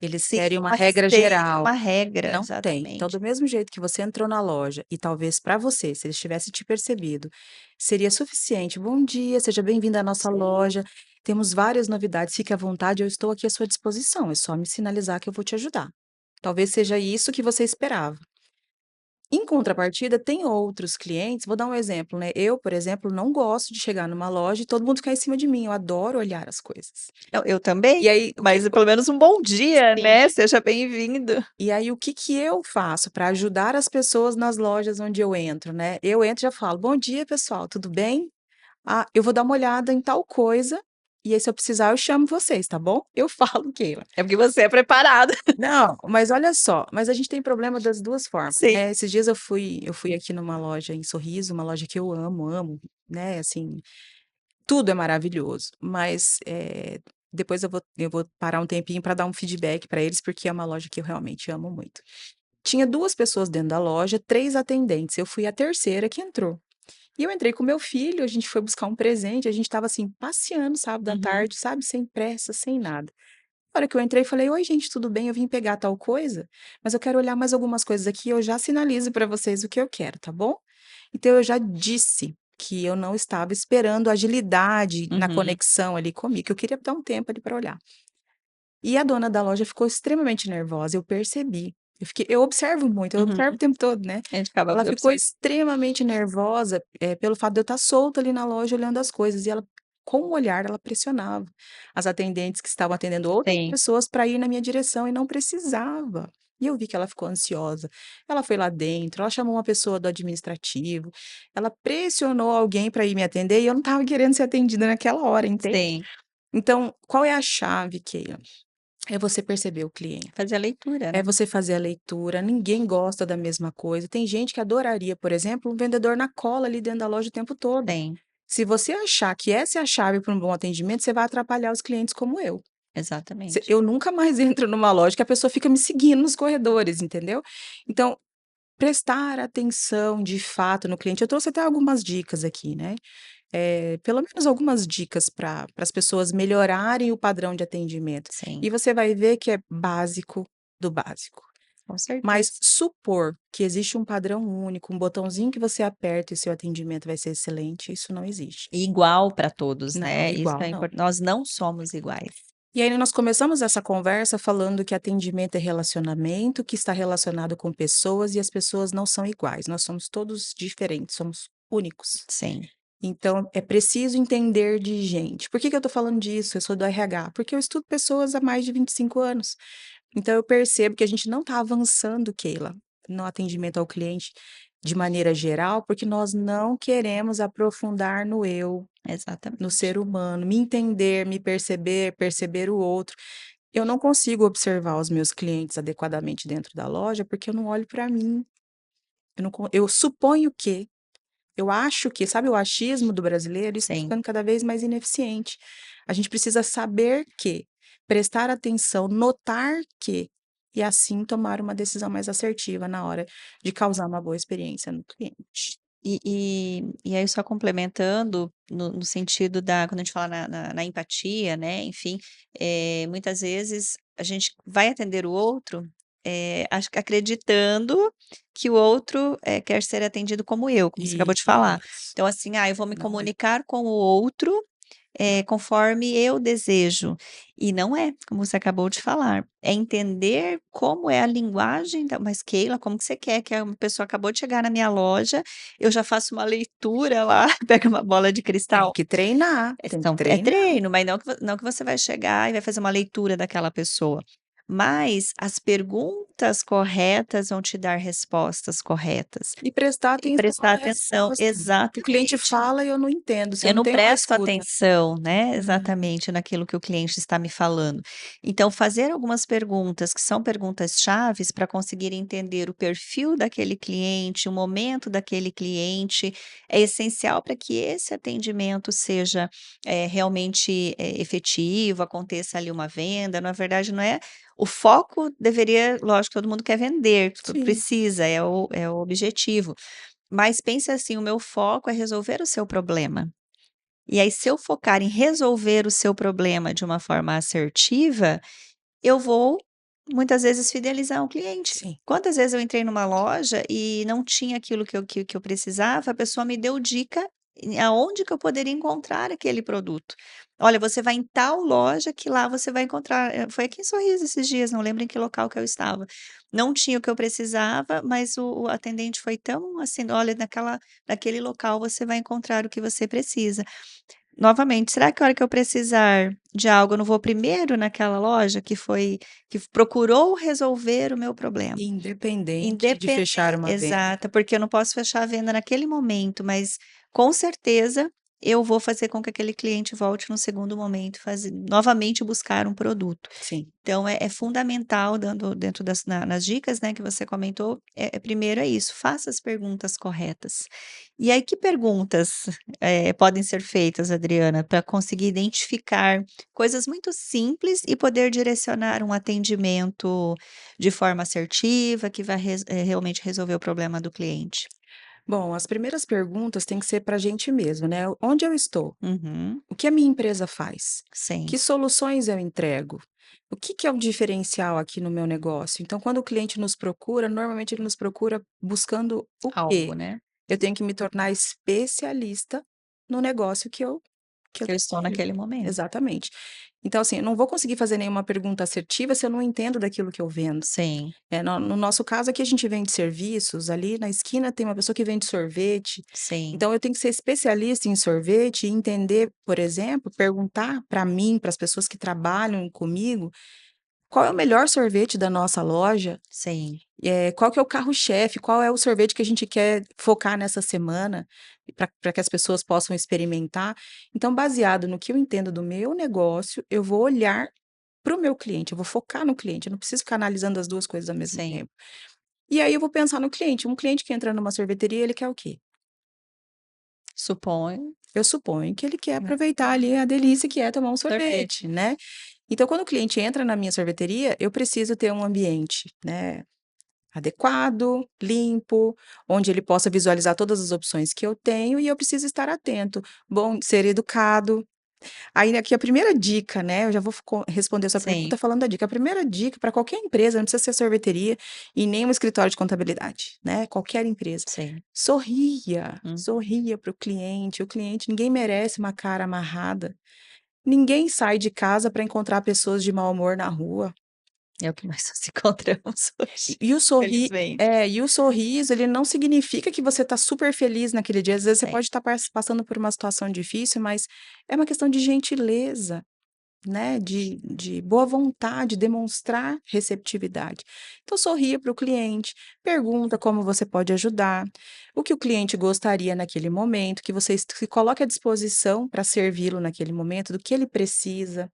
eles Sim, querem uma uma regra receita, geral. uma regra, Não tem. Então, exatamente. do mesmo jeito que você entrou na loja e talvez para você, se eles tivessem te percebido, seria suficiente. "Bom dia, seja bem-vindo à nossa Sim. loja. Temos várias novidades, fique à vontade, eu estou aqui à sua disposição, é só me sinalizar que eu vou te ajudar". Talvez seja isso que você esperava. Em contrapartida, tem outros clientes, vou dar um exemplo, né, eu, por exemplo, não gosto de chegar numa loja e todo mundo ficar em cima de mim, eu adoro olhar as coisas. Não, eu também, E aí, o que mas pelo menos um bom dia, sim. né, seja bem-vindo. E aí, o que que eu faço para ajudar as pessoas nas lojas onde eu entro, né? Eu entro e já falo: "Bom dia, pessoal, tudo bem? Ah, eu vou dar uma olhada em tal coisa, e aí se eu precisar eu chamo vocês, tá bom?" Eu falo, Keila. É porque você é preparada. Não, mas olha só, mas a gente tem problema das 2 formas, Sim. né. Esses dias eu fui aqui numa loja em Sorriso, uma loja que eu amo, amo, né, assim, tudo é maravilhoso, mas, depois eu vou parar um tempinho para dar um feedback para eles, porque é uma loja que eu realmente amo muito. Tinha 2 pessoas dentro da loja, 3 atendentes, eu fui a terceira que entrou. E eu entrei com meu filho, a gente foi buscar um presente, a gente estava, assim, passeando sábado à Uhum, tarde, sabe, sem pressa, sem nada. Na hora que eu entrei, falei: "Oi gente, tudo bem? Eu vim pegar tal coisa, mas eu quero olhar mais algumas coisas aqui, eu já sinalizo para vocês o que eu quero, tá bom?". Então eu já disse que eu não estava esperando agilidade na uhum. conexão ali comigo, que eu queria dar um tempo ali para olhar. E a dona da loja ficou extremamente nervosa, eu percebi. Eu observo muito, eu Uhum. observo o tempo todo, né. A gente acaba Ela ficou observando. extremamente nervosa, pelo fato de eu estar solta ali na loja olhando as coisas e ela, com o olhar, ela pressionava as atendentes que estavam atendendo outras Sim, pessoas para ir na minha direção e não precisava. E eu vi que ela ficou ansiosa. Ela foi lá dentro, ela chamou uma pessoa do administrativo, ela pressionou alguém para ir me atender e eu não estava querendo ser atendida naquela hora, entende? sim. Então, qual é a chave, Keila? É você perceber o cliente. Fazer a leitura, né. É você fazer a leitura, ninguém gosta da mesma coisa. Tem gente que adoraria, por exemplo, um vendedor na cola ali dentro da loja o tempo todo. Sim, Se você achar que essa é a chave para um bom atendimento, você vai atrapalhar os clientes como eu. exatamente. Eu nunca mais entro numa loja que a pessoa fica me seguindo nos corredores, entendeu? Então, prestar atenção de fato no cliente. Eu trouxe até algumas dicas aqui, né? Pelo menos algumas dicas para as pessoas melhorarem o padrão de atendimento. Sim, E você vai ver que é básico do básico. com Mas certeza. supor que existe um padrão único, um botãozinho que você aperta e seu atendimento vai ser excelente, isso não existe. Igual para todos, Não, né, isso igual é não. impor nós não somos iguais. E aí nós começamos essa conversa falando que atendimento é relacionamento, que está relacionado com pessoas e as pessoas não são iguais, nós somos todos diferentes, somos únicos. Sim, Então é preciso entender de gente. Por que que eu estou falando disso? Eu sou do RH, porque eu estudo pessoas há mais de 25 anos. Então eu percebo que a gente não está avançando, Keila, no atendimento ao cliente de maneira geral, porque nós não queremos aprofundar no eu, no exatamente. ser humano, me entender, me perceber, perceber o outro. Eu não consigo observar os meus clientes adequadamente dentro da loja, porque eu não olho para mim. Eu suponho que, eu acho que, sabe o achismo do brasileiro? Isso está Sim. ficando cada vez mais ineficiente. A gente precisa saber que, prestar atenção, notar que, e assim tomar uma decisão mais assertiva na hora de causar uma boa experiência no cliente. E aí só complementando no sentido da quando a gente fala na empatia, né, enfim, muitas vezes a gente vai atender o outro, acho que acreditando que o outro, quer ser atendido como eu, como você acabou de falar. Isso, Então assim: "Ah, eu vou me não é. comunicar com o outro conforme eu desejo". E não é, como você acabou de falar. É entender como é a linguagem da "Mas Keila, como que você quer que uma pessoa acabou de chegar na minha loja, eu já faço uma leitura lá, pega uma bola de Tem cristal". que treinar, tem que É treinar. treino, mas não que você vai chegar e vai fazer uma leitura daquela pessoa. Mas as perguntas corretas vão te dar respostas corretas. E prestar E atenção prestar na atenção resposta. O cliente exatamente. fala e eu não entendo, se eu Eu não não tenho uma presto escuta. atenção, né, Uhum. exatamente naquilo que o cliente está me falando. Então fazer algumas perguntas que são perguntas chaves para conseguir entender o perfil daquele cliente, o momento daquele cliente, é essencial para que esse atendimento seja, realmente, efetivo, aconteça ali uma venda, na verdade não é o foco deveria lógico, todo mundo quer vender, Sim. precisa, é o objetivo. Mas pense assim, o meu foco é resolver o seu problema. E aí, se eu focar em resolver o seu problema de uma forma assertiva, eu vou muitas vezes fidelizar um cliente. Sim. Quantas vezes eu entrei numa loja e não tinha aquilo que eu precisava, a pessoa me deu dica aonde que eu poderia encontrar aquele produto. Olha, você vai em tal loja que lá você vai encontrar. Foi aqui em Sorriso esses dias, não lembro em que local que eu estava. Não tinha o que eu precisava, mas o atendente foi tão assim, olha, naquele local você vai encontrar o que você precisa. Novamente, será que a hora que eu precisar de algo, eu não vou primeiro naquela loja que procurou resolver o meu problema? Independente de Independente fechar uma venda. exata, porque eu não posso fechar a venda naquele momento, mas com certeza eu vou fazer com que aquele cliente volte no segundo momento, fazer novamente buscar um produto. Sim. Então é fundamental dando dentro nas dicas, né, que você comentou, primeiro é isso, faça as perguntas corretas. E aí que perguntas, podem ser feitas, Adriana, para conseguir identificar coisas muito simples e poder direcionar um atendimento de forma assertiva, que vai realmente resolver o problema do cliente? Bom, as primeiras perguntas têm que ser para a gente mesmo, né. Onde eu estou? Uhum, O que a minha empresa faz? sim, Que soluções eu entrego? O que que é um diferencial aqui no meu negócio? Então, quando o cliente nos procura, normalmente ele nos procura buscando o algo, quê? né. Eu tenho que me tornar especialista no negócio que Que eu estou naquele momento. exatamente. Então, assim, eu não vou conseguir fazer nenhuma pergunta assertiva se eu não entendo daquilo que eu vendo. Sim, No nosso caso aqui a gente vende serviços, ali na esquina tem uma pessoa que vende sorvete, sim, então eu tenho que ser especialista em sorvete e entender, por exemplo, perguntar para mim, para as pessoas que trabalham comigo, qual é o melhor sorvete da nossa loja, sim. qual que é o carro-chefe, qual é o sorvete que a gente quer focar nessa semana, para que as pessoas possam experimentar. Então, baseado no que eu entendo do meu negócio, eu vou olhar para o meu cliente, eu vou focar no cliente, eu não preciso ficar analisando as 2 coisas ao mesmo Sim, tempo. E aí eu vou pensar no cliente, um cliente que entra numa sorveteria, ele quer o quê? suponho, Eu suponho que ele quer né, aproveitar ali a delícia que é tomar um sorvete. sorvete, né. Então quando o cliente entra na minha sorveteria, eu preciso ter um ambiente, né, adequado, limpo, onde ele possa visualizar todas as opções que eu tenho e eu preciso estar atento, bom ser educado. Aí aqui a primeira dica, né, eu já vou responder a sua Sim, pergunta falando da dica. A primeira dica para qualquer empresa, não precisa ser sorveteria e nem um escritório de contabilidade, né, qualquer empresa. sim. Sorria, Hum, sorria para o cliente ninguém merece uma cara amarrada. Ninguém sai de casa para encontrar pessoas de mau humor na rua. é o que nós nos encontramos E hoje, e o sorri felizmente. é, e o sorriso, ele não significa que você está super feliz naquele dia, às vezes você Sim, pode estar passando por uma situação difícil, mas é uma questão de gentileza. Né, de boa vontade, demonstrar receptividade. Então sorria para o cliente, pergunta como você pode ajudar, o que o cliente gostaria naquele momento, que você se coloque à disposição para servi-lo naquele momento, do que ele precisa.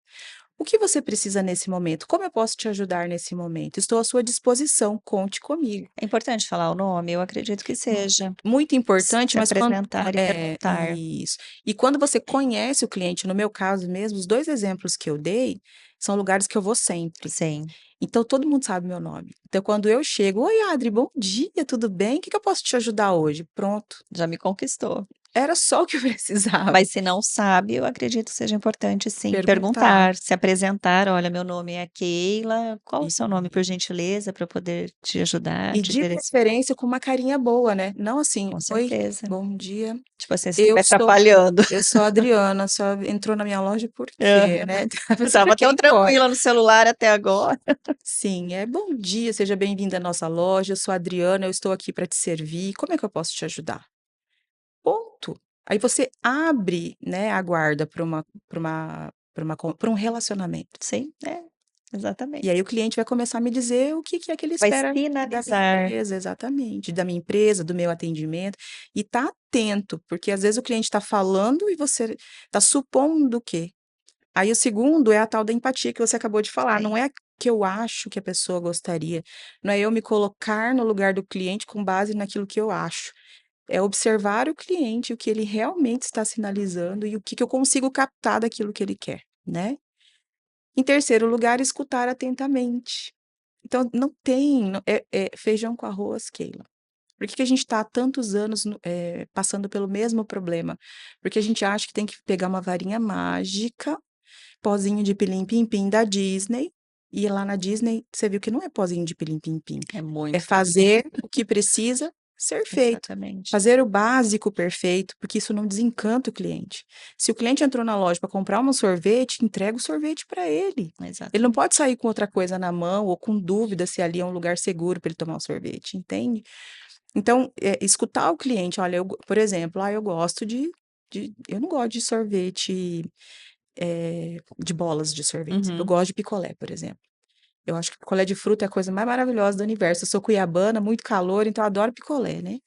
O que você precisa nesse momento? Como eu posso te ajudar nesse momento? Estou à sua disposição, conte comigo. é importante falar o nome? Eu acredito que seja. Muito importante, Se mas quando apresentar e perguntar. isso. E quando você conhece o cliente, no meu caso mesmo, os 2 exemplos que eu dei, são lugares que eu vou sempre. Sim, Então todo mundo sabe meu nome. Então quando eu chego: "Oi Adri, bom dia, tudo bem? O que que eu posso te ajudar hoje?". Pronto, já me conquistou. era só o que eu precisava, Mas se não sabe, eu acredito que seja importante sim, perguntar. perguntar, se apresentar: "Olha, meu nome é Keila, qual o E seu nome por gentileza, para eu poder te ajudar, e te de direcionar?" preferência com uma carinha boa, né, não assim: Com "Oi, certeza. bom dia, Tipo assim, se eu estiver sou atrapalhando. eu sou a Adriana, a senhora entrou na minha loja por quê?", Aham. né, a pessoa pra Estava tão quem foi. tranquila no celular até agora. Sim, bom dia, seja bem-vinda à nossa loja. Eu sou a Adriana, eu estou aqui para te servir. Como é que eu posso te ajudar? Ponto. Aí você abre, né, a guarda para um relacionamento. Sim, é, E aí exatamente. o cliente vai começar a me dizer o que que é que ele Vai espera da minha sinalizar. empresa, exatamente, da minha empresa, do meu atendimento. E tá atento, porque às vezes o cliente está falando e você está supondo o quê? Aí o segundo é a tal da empatia que você acabou de falar, Sim, não é que eu acho que a pessoa gostaria, não é eu me colocar no lugar do cliente com base naquilo que eu acho, é observar o cliente, o que ele realmente está sinalizando e o que que eu consigo captar daquilo que ele quer, né. Em terceiro lugar, escutar atentamente. Então não tem feijão com arroz, Keila. Por que que a gente está há tantos anos passando pelo mesmo problema? Porque a gente acha que tem que pegar uma varinha mágica, pozinho de pilim-pim-pim da Disney, e lá na Disney você viu que não é pozinho de pilim-pim-pim, é é muito fazer o que precisa ser feito, exatamente, fazer o básico perfeito, porque isso não desencanta o cliente. Se o cliente entrou na loja para comprar um sorvete, entrega o sorvete para ele. Ele não exatamente. pode sair com outra coisa na mão ou com dúvida se ali é um lugar seguro para ele tomar o sorvete, entende? Então, escutar o cliente, olha, por exemplo, eu gosto eu não gosto de sorvete de bolas de sorvete. Eu Uhum. gosto de picolé, por exemplo. Eu acho que picolé de fruta é a coisa mais maravilhosa do universo. Eu sou cuiabana, muito calor, então eu adoro picolé, né.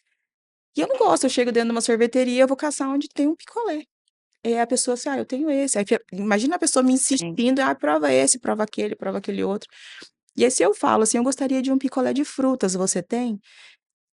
E eu não gosto, eu chego dentro de uma sorveteria, eu vou caçar onde tem um picolé. E aí a pessoa assim: "Ah, eu tenho esse", aí imagina a pessoa me Sim. insistindo: "Ah, prova esse, prova aquele outro". E aí se eu falo assim: "Eu gostaria de um picolé de frutas, você tem?".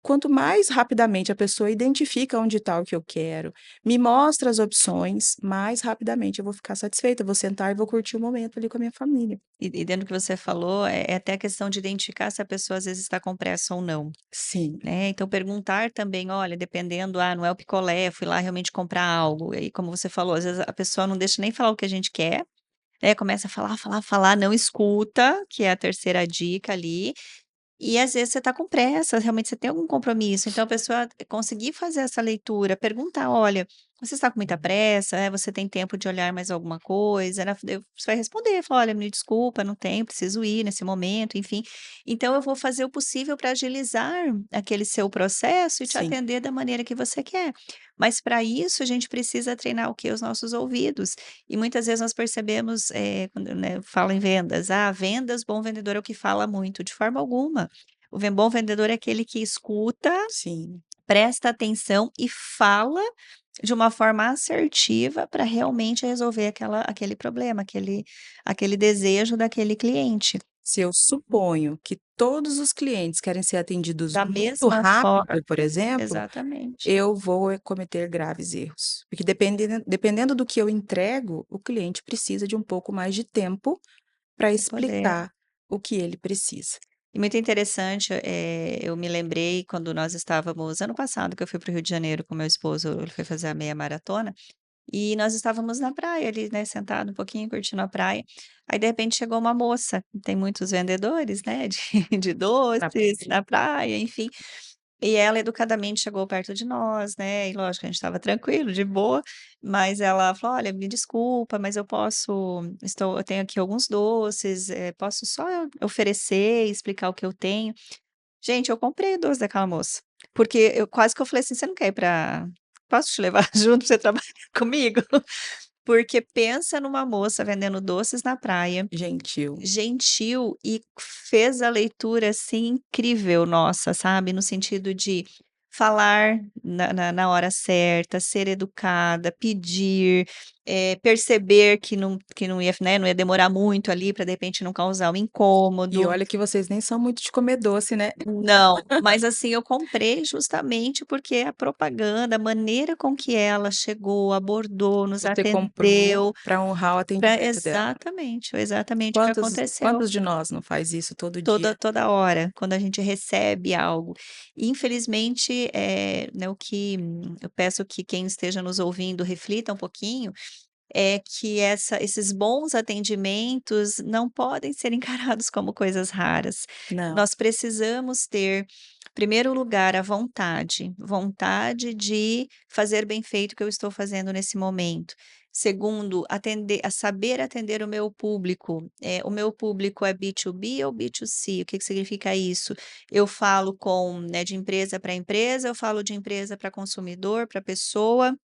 Quanto mais rapidamente a pessoa identifica onde está o que eu quero, me mostra as opções, mais rapidamente eu vou ficar satisfeita, eu vou sentar e vou curtir o momento ali com a minha família. E dentro do que você falou, é até a questão de identificar se a pessoa às vezes está com pressa ou não, Sim, né, então perguntar também: "Olha, dependendo, não é o picolé, fui lá realmente comprar algo", e aí como você falou, às vezes a pessoa não deixa nem falar o que a gente quer, né, começa a falar, falar, falar, não escuta, que é a terceira dica ali, e às vezes você está com pressa, realmente você tem algum compromisso, então a pessoa conseguir fazer essa leitura, perguntar: "Olha, Você está com muita pressa? Você tem tempo de olhar mais alguma coisa?", né, você vai responder, falar: "Olha, me desculpa, não tenho, preciso ir nesse momento", enfim. Então eu vou fazer o possível para agilizar aquele seu processo e te Sim, atender da maneira que você quer. Mas para isso a gente precisa treinar o quê? Os nossos ouvidos. E muitas vezes nós percebemos, quando, né, fala em vendas: "Ah, vendas, bom vendedor é o que fala muito", de forma alguma. Bom vendedor é aquele que escuta, sim. presta atenção e fala de uma forma assertiva para realmente resolver aquele problema, aquele desejo daquele cliente. Se eu suponho que todos os clientes querem ser atendidos Da muito mesma rápido, por forma exemplo, exatamente, eu vou cometer graves erros. Porque dependendo do que eu entrego, o cliente precisa de um pouco mais de tempo para pra poder explicar o que ele precisa. e muito interessante, eu me lembrei quando nós estávamos ano passado que eu fui para o Rio de Janeiro com meu esposo, ele foi fazer a meia maratona, e nós estávamos na praia ali, né, sentado um pouquinho curtindo a praia, aí de repente chegou uma moça, tem muitos vendedores, né, de de Na doces praia. na praia, enfim. E ela educadamente chegou perto de nós, né, e lógico, a gente estava tranquilo, de boa, mas ela falou: "Olha, me desculpa, mas eu tenho aqui alguns doces, posso só oferecer e explicar o que eu tenho?". Gente, eu comprei o doce daquela moça, porque eu falei assim: "Você não quer ir pra posso te levar junto pra você trabalhar comigo?". Porque pensa numa moça vendendo doces na praia, Gentil. gentil e fez a leitura, assim, incrível nossa, sabe, no sentido de falar na hora certa, ser educada, pedir, perceber que não ia, né, não ia demorar muito ali para de repente não causar um E incômodo. olha que vocês nem são muito de comer doce, né. Não, mas assim, eu comprei justamente porque a propaganda, a maneira com que ela chegou, abordou, nos Você comprou atendeu, para honrar o pra atendimento dela. exatamente o que Quantos aconteceu. quantos de nós não faz isso todo Toda dia? toda hora, quando a gente recebe algo. Infelizmente, né, o que eu peço que quem esteja nos ouvindo reflita um pouquinho, é que esses bons atendimentos não podem ser encarados como coisas raras. Não, Nós precisamos ter, em primeiro lugar, a vontade de fazer bem feito o que eu estou fazendo nesse momento. Segundo, saber atender o meu público. O meu público é B2B ou B2C? O que que significa isso? Eu falo né, de empresa para empresa, eu falo de empresa para consumidor, para pessoa,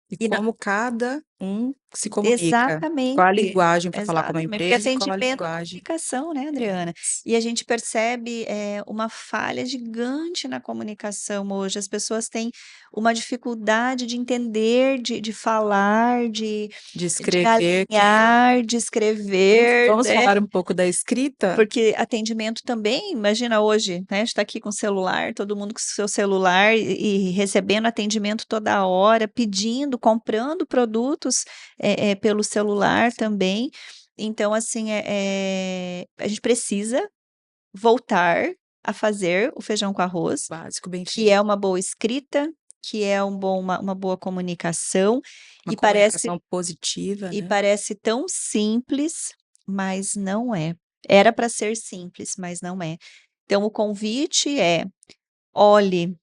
e e como cada um se comunica, qual a exatamente, linguagem para falar com uma exatamente, porque empresa e qual a atendimento é linguagem comunicação, né, é Adriana. isso. E a gente percebe, uma falha gigante na comunicação hoje, as pessoas têm uma dificuldade de entender, de falar, De de escrever que alinhar, de escrever, vamos né. falar um pouco da escrita? Porque atendimento também, imagina hoje, né, a gente tá aqui com o celular, todo mundo com o seu celular e recebendo atendimento toda hora, pedindo, comprando produtos, pelo celular também. Então, assim, a gente precisa voltar a fazer o feijão com arroz, Básico, bem que feito. é uma boa escrita, que é uma boa comunicação, Uma e parece comunicação positiva, e né. parece tão simples, mas não é. Era para ser simples, mas não é. Então o convite é: olhe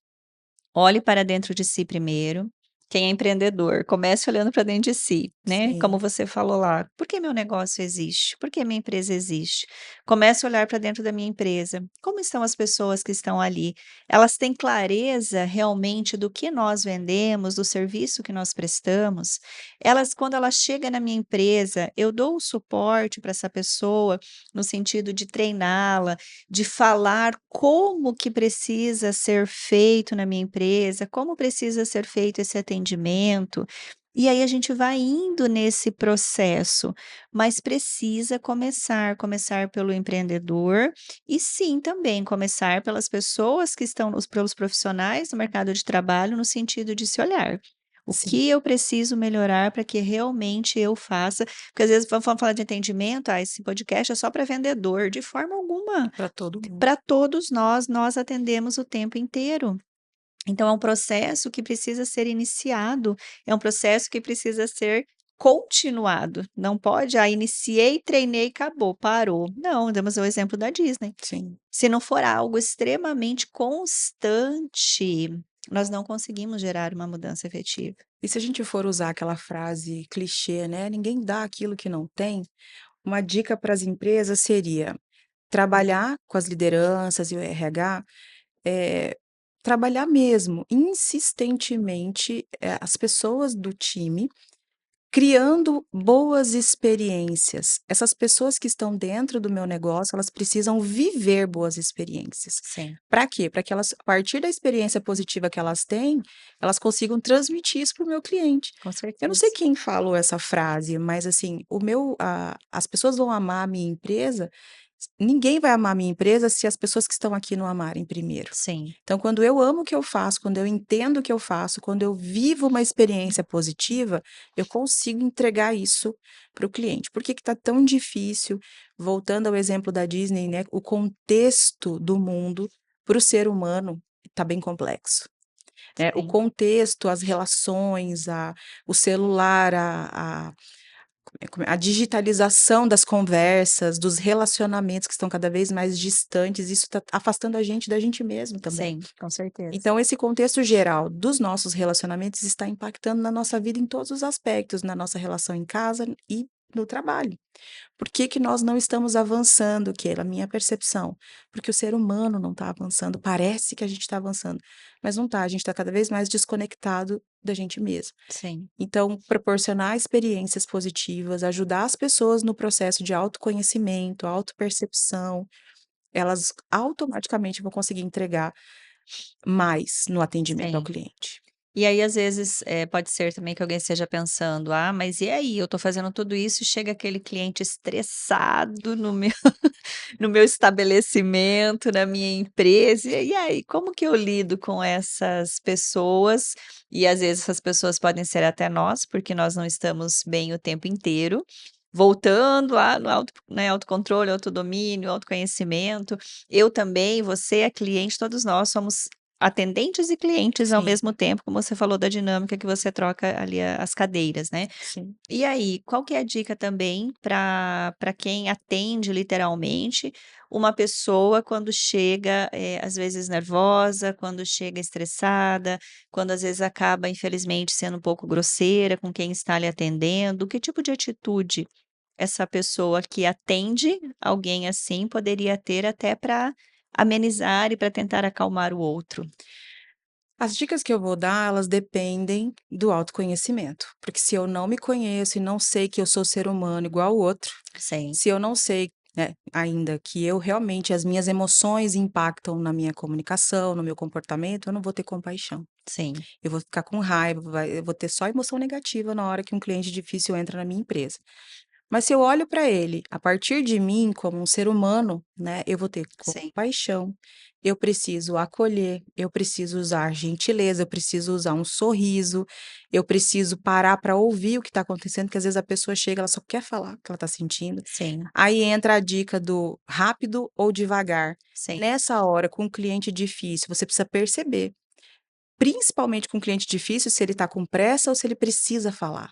olhe para dentro de si primeiro. Quem é empreendedor, comece olhando para dentro de si, né, como Sim, você falou lá: "Por que meu negócio existe? Por que minha empresa existe?". Comece a olhar para dentro da minha empresa. Como estão as pessoas que estão ali? Elas têm clareza realmente do que nós vendemos, do serviço que nós prestamos? Quando ela chega na minha empresa, eu dou o suporte para essa pessoa, no sentido de treiná-la, de falar como que precisa ser feito na minha empresa, como precisa ser feito esse atendimento. E aí a gente vai indo nesse processo, mas precisa começar pelo empreendedor e sim, também começar pelas pessoas que estão pelos profissionais do mercado de trabalho, no sentido de se olhar. O sim, que eu preciso melhorar para que realmente eu faça, porque às vezes vamos falar de atendimento, esse podcast é só para vendedor, de forma alguma. para todo mundo. Para todos nós atendemos o tempo inteiro. Então é um processo que precisa ser iniciado, é um processo que precisa ser continuado. Não pode: "Ah, iniciei, treinei, acabou, parou". Não, demos o exemplo da Disney. Sim, Se não for algo extremamente constante, nós não conseguimos gerar uma mudança efetiva. E se a gente for usar aquela frase clichê, né, ninguém dá aquilo que não tem, uma dica para as empresas seria trabalhar com as lideranças e o RH, eh, trabalhar mesmo, insistentemente, as pessoas do time, criando boas experiências. Essas pessoas que estão dentro do meu negócio, elas precisam viver boas experiências. Sim, Para quê? Para que elas, a partir da experiência positiva que elas têm, elas consigam transmitir isso para o meu cliente. com Eu não sei certeza. quem falou essa frase, mas assim, as pessoas vão amar a minha empresa. Ninguém vai amar a minha empresa se as pessoas que estão aqui não amarem primeiro. Sim, Então, quando eu amo o que eu faço, quando eu entendo o que eu faço, quando eu vivo uma experiência positiva, eu consigo entregar isso para o cliente. Por que está tão difícil? Voltando ao exemplo da Disney, né? O contexto do mundo para o ser humano está bem complexo. Né? O sim, contexto, as relações, o celular, a digitalização das conversas, dos relacionamentos que estão cada vez mais distantes, isso está afastando a gente da gente mesmo também. sim, com certeza. Então, esse contexto geral dos nossos relacionamentos está impactando na nossa vida em todos os aspectos, na nossa relação em casa e no trabalho. Por que que nós não estamos avançando, que é a minha percepção? Porque o ser humano não está avançando, parece que a gente está avançando, mas não está, a gente está cada vez mais desconectado da gente mesmo. Sim, Então, proporcionar experiências positivas, ajudar as pessoas no processo de autoconhecimento, autopercepção, elas automaticamente vão conseguir entregar mais no atendimento ao sim. cliente. E aí, às vezes, pode ser também que alguém esteja pensando: "Ah, mas e aí, eu tô fazendo tudo isso e chega aquele cliente estressado no meu no meu estabelecimento, na minha empresa, e aí, como que eu lido com essas pessoas?" E às vezes essas pessoas podem ser até nós, porque nós não estamos bem o tempo inteiro. Voltando lá no né, autocontrole, autodomínio, autoconhecimento. Eu também, você é cliente, todos nós somos atendentes e clientes ao Sim, mesmo tempo, como você falou da dinâmica que você troca ali as cadeiras, né. sim. E aí, qual que é a dica também para quem atende literalmente uma pessoa quando chega, às vezes nervosa, quando chega estressada, quando às vezes acaba infelizmente sendo um pouco grosseira com quem está lhe atendendo, que tipo de atitude essa pessoa que atende alguém assim poderia ter até para amenizar e para tentar acalmar o outro? As dicas que eu vou dar, elas dependem do autoconhecimento, porque se eu não me conheço e não sei que eu sou ser humano igual o outro, Sim, se eu não sei, né, ainda que eu realmente as minhas emoções impactam na minha comunicação, no meu comportamento, eu não vou ter compaixão. sim, Eu vou ficar com raiva, eu vou ter só emoção negativa na hora que um cliente difícil entra na minha empresa. Mas se eu olho para ele a partir de mim como um ser humano, né, eu vou ter sim, compaixão, eu preciso acolher, eu preciso usar gentileza, eu preciso usar um sorriso, eu preciso parar para ouvir o que está acontecendo, porque às vezes a pessoa chega, ela só quer falar o que ela está sentindo. sim, Aí entra a dica do rápido ou devagar. sim, Nessa hora, com um cliente difícil, você precisa perceber, principalmente com um cliente difícil, se ele está com pressa ou se ele precisa falar.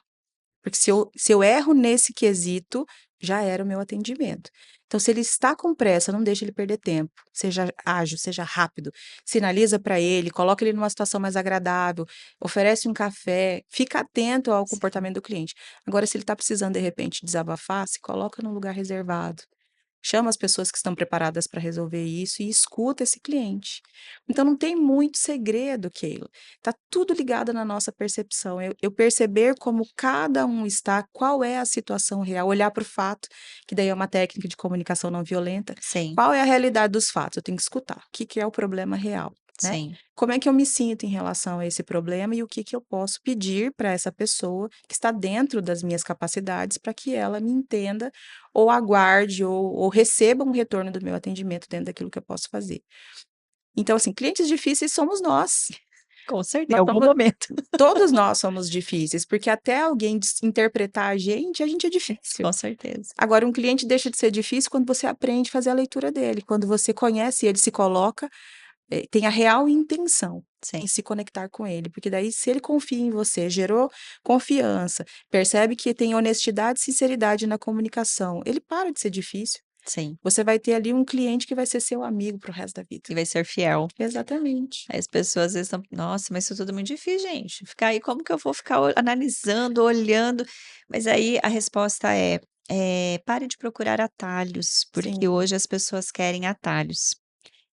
Porque se eu erro nesse quesito, já era o meu atendimento. Então, se ele está com pressa, não deixe ele perder tempo. Seja ágil, seja rápido. Sinaliza para ele, coloca ele numa situação mais agradável, oferece um café, fica atento ao sim, comportamento do cliente. Agora, se ele está precisando, de repente, desabafar, se coloca num lugar reservado. Chama as pessoas que estão preparadas para resolver isso e escuta esse cliente. Então não tem muito segredo, Keila. Tá tudo ligado na nossa percepção. Eu perceber como cada um está, qual é a situação real, olhar para o fato, que daí é uma técnica de comunicação não violenta. sim, Qual é a realidade dos fatos? Eu tenho que escutar. O que que é o problema real, né? sim, Como é que eu me sinto em relação a esse problema e o que que eu posso pedir para essa pessoa que está dentro das minhas capacidades para que ela me entenda ou aguarde ou receba um retorno do meu atendimento dentro daquilo que eu posso fazer. Então, assim, clientes difíceis somos nós. com certeza, em Nós algum somos momento. todos nós somos difíceis, porque até alguém interpretar a gente é difícil. Com certeza. Agora, um cliente deixa de ser difícil quando você aprende a fazer a leitura dele, quando você conhece ele, se coloca, tem a real intenção Sim, em se conectar com ele, porque daí se ele confia em você, gerou confiança, percebe que tem honestidade e sinceridade na comunicação, ele para de ser difícil. sim. Você vai ter ali um cliente que vai ser seu amigo para o resto da vida. E vai ser fiel. Exatamente. Aí as pessoas às vezes estão: "Nossa, mas isso tudo é muito difícil, gente. Ficar aí como que eu vou ficar analisando, olhando?" Mas aí a resposta é, pare de procurar atalhos, porque Sim, hoje as pessoas querem atalhos.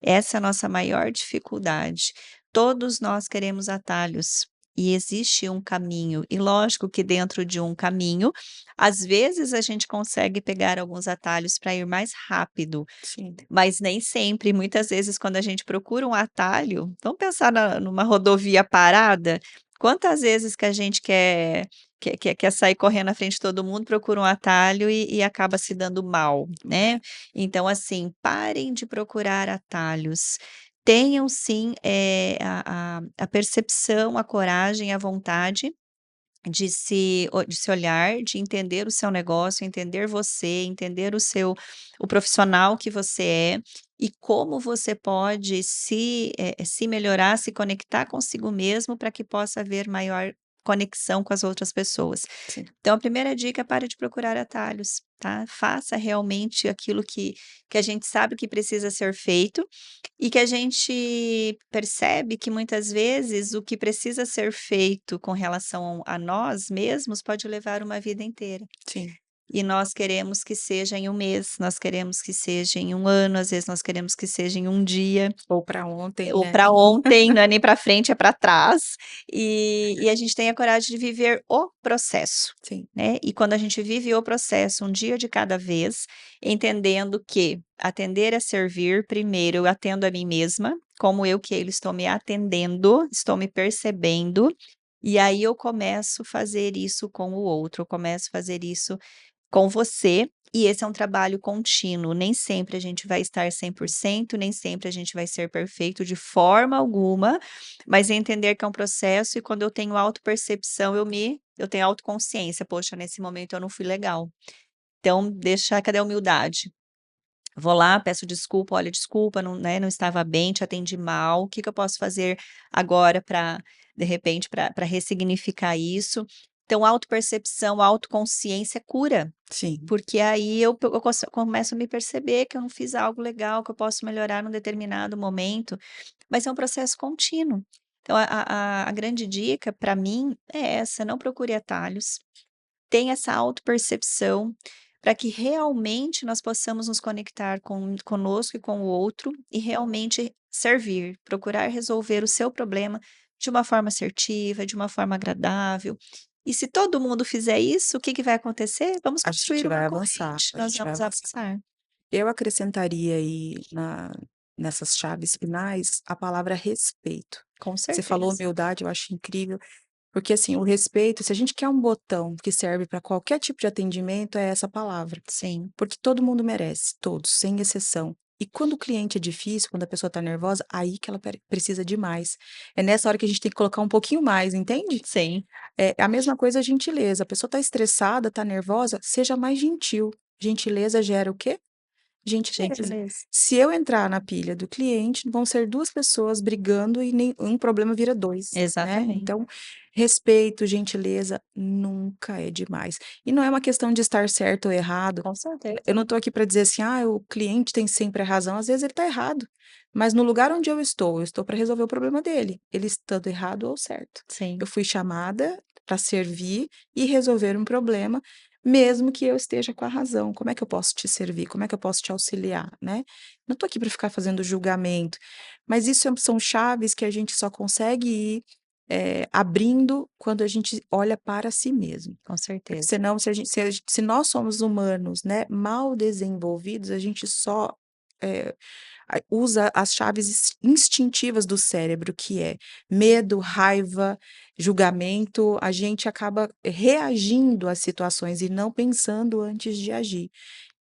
Essa é a nossa maior dificuldade. Todos nós queremos atalhos e existe um caminho. E lógico que dentro de um caminho, às vezes a gente consegue pegar alguns atalhos para ir mais rápido, sim. mas nem sempre. Muitas vezes, quando a gente procura um atalho, vamos pensar numa rodovia parada. Quantas vezes que a gente quer sair correndo na frente de todo mundo, procura um atalho e acaba se dando mal, né. Então, assim, parem de procurar atalhos. Tenham sim, a percepção, a coragem, a vontade de se olhar, de entender o seu negócio, entender você, entender o profissional que você é e como você pode se melhorar, se conectar consigo mesmo para que possa haver maior conexão com as outras pessoas. Sim, Então a primeira dica, pare de procurar atalhos, tá. Faça realmente aquilo que a gente sabe que precisa ser feito e que a gente percebe que muitas vezes o que precisa ser feito com relação a nós mesmos pode levar uma vida inteira. sim. E nós queremos que seja em um mês, nós queremos que seja em um ano, às vezes nós queremos que seja em um dia. Ou para ontem, Ou né. para ontem, não é nem para frente, é para trás. E a gente tem a coragem de viver o processo, Sim, né. E quando a gente vive o processo, um dia de cada vez, entendendo que atender é servir, primeiro eu atendo a mim mesma, como eu que ele estou me atendendo, estou me percebendo, e aí eu começo a fazer isso com o outro, eu começo a fazer isso com você, e esse é um trabalho contínuo, nem sempre a gente vai estar 100%, nem sempre a gente vai ser perfeito de forma alguma, mas entender que é um processo e quando eu tenho autopercepção eu tenho autoconsciência, "Poxa, nesse momento eu não fui legal". Então deixa cadê a humildade? Vou lá, peço desculpa, "Olha, desculpa, não, né, não estava bem, te atendi mal, o que que eu posso fazer agora para de repente, para ressignificar isso?". Então autopercepção, autoconsciência cura. sim. Porque aí eu começo a me perceber que eu não fiz algo legal, que eu posso melhorar num determinado momento, mas é um processo contínuo. Então a grande dica para mim é essa, não procure atalhos, tenha essa autopercepção, para que realmente nós possamos nos conectar conosco e com o outro, e realmente servir, procurar resolver o seu problema de uma forma assertiva, de uma forma agradável. E se todo mundo fizer isso, o que que vai acontecer? Vamos A construir gente uma vai avançar, corrente, a nós gente vai vamos avançar. avançar. Eu acrescentaria aí nessas chaves finais, a palavra respeito. Com Você falou certeza. humildade, eu acho incrível, porque assim, o respeito, se a gente quer um botão que serve para qualquer tipo de atendimento, é essa palavra. Sim, Porque todo mundo merece, todos, sem exceção. E quando o cliente é difícil, quando a pessoa está nervosa, aí que ela precisa de mais. É nessa hora que a gente tem que colocar um pouquinho mais, entende? sim, É a mesma coisa a gentileza. A pessoa está estressada, está nervosa, seja mais gentil. Gentileza gera o quê? Gentileza. gentileza. Se eu entrar na pilha do cliente, vão ser 2 pessoas brigando e nem um problema vira 2, né. Exatamente, Então, respeito, gentileza nunca é demais. E não é uma questão de estar certo ou errado. com certeza. Eu não estou aqui para dizer assim: "Ah, o cliente tem sempre a razão", às vezes ele está errado, mas no lugar onde eu estou para resolver o problema dele, ele estando errado ou certo. Eu Sim, fui chamada para servir e resolver um problema, mesmo que eu esteja com a razão. Como é que eu posso te servir? Como é que eu posso te auxiliar, né? Não estou aqui para ficar fazendo julgamento, mas isso são chaves que a gente só consegue ir, abrindo quando a gente olha para si mesmo. com Porque certeza. senão, se nós somos humanos, né, mal desenvolvidos, a gente só, usa as chaves instintivas do cérebro, que é medo, raiva, julgamento, a gente acaba reagindo às situações e não pensando antes de agir.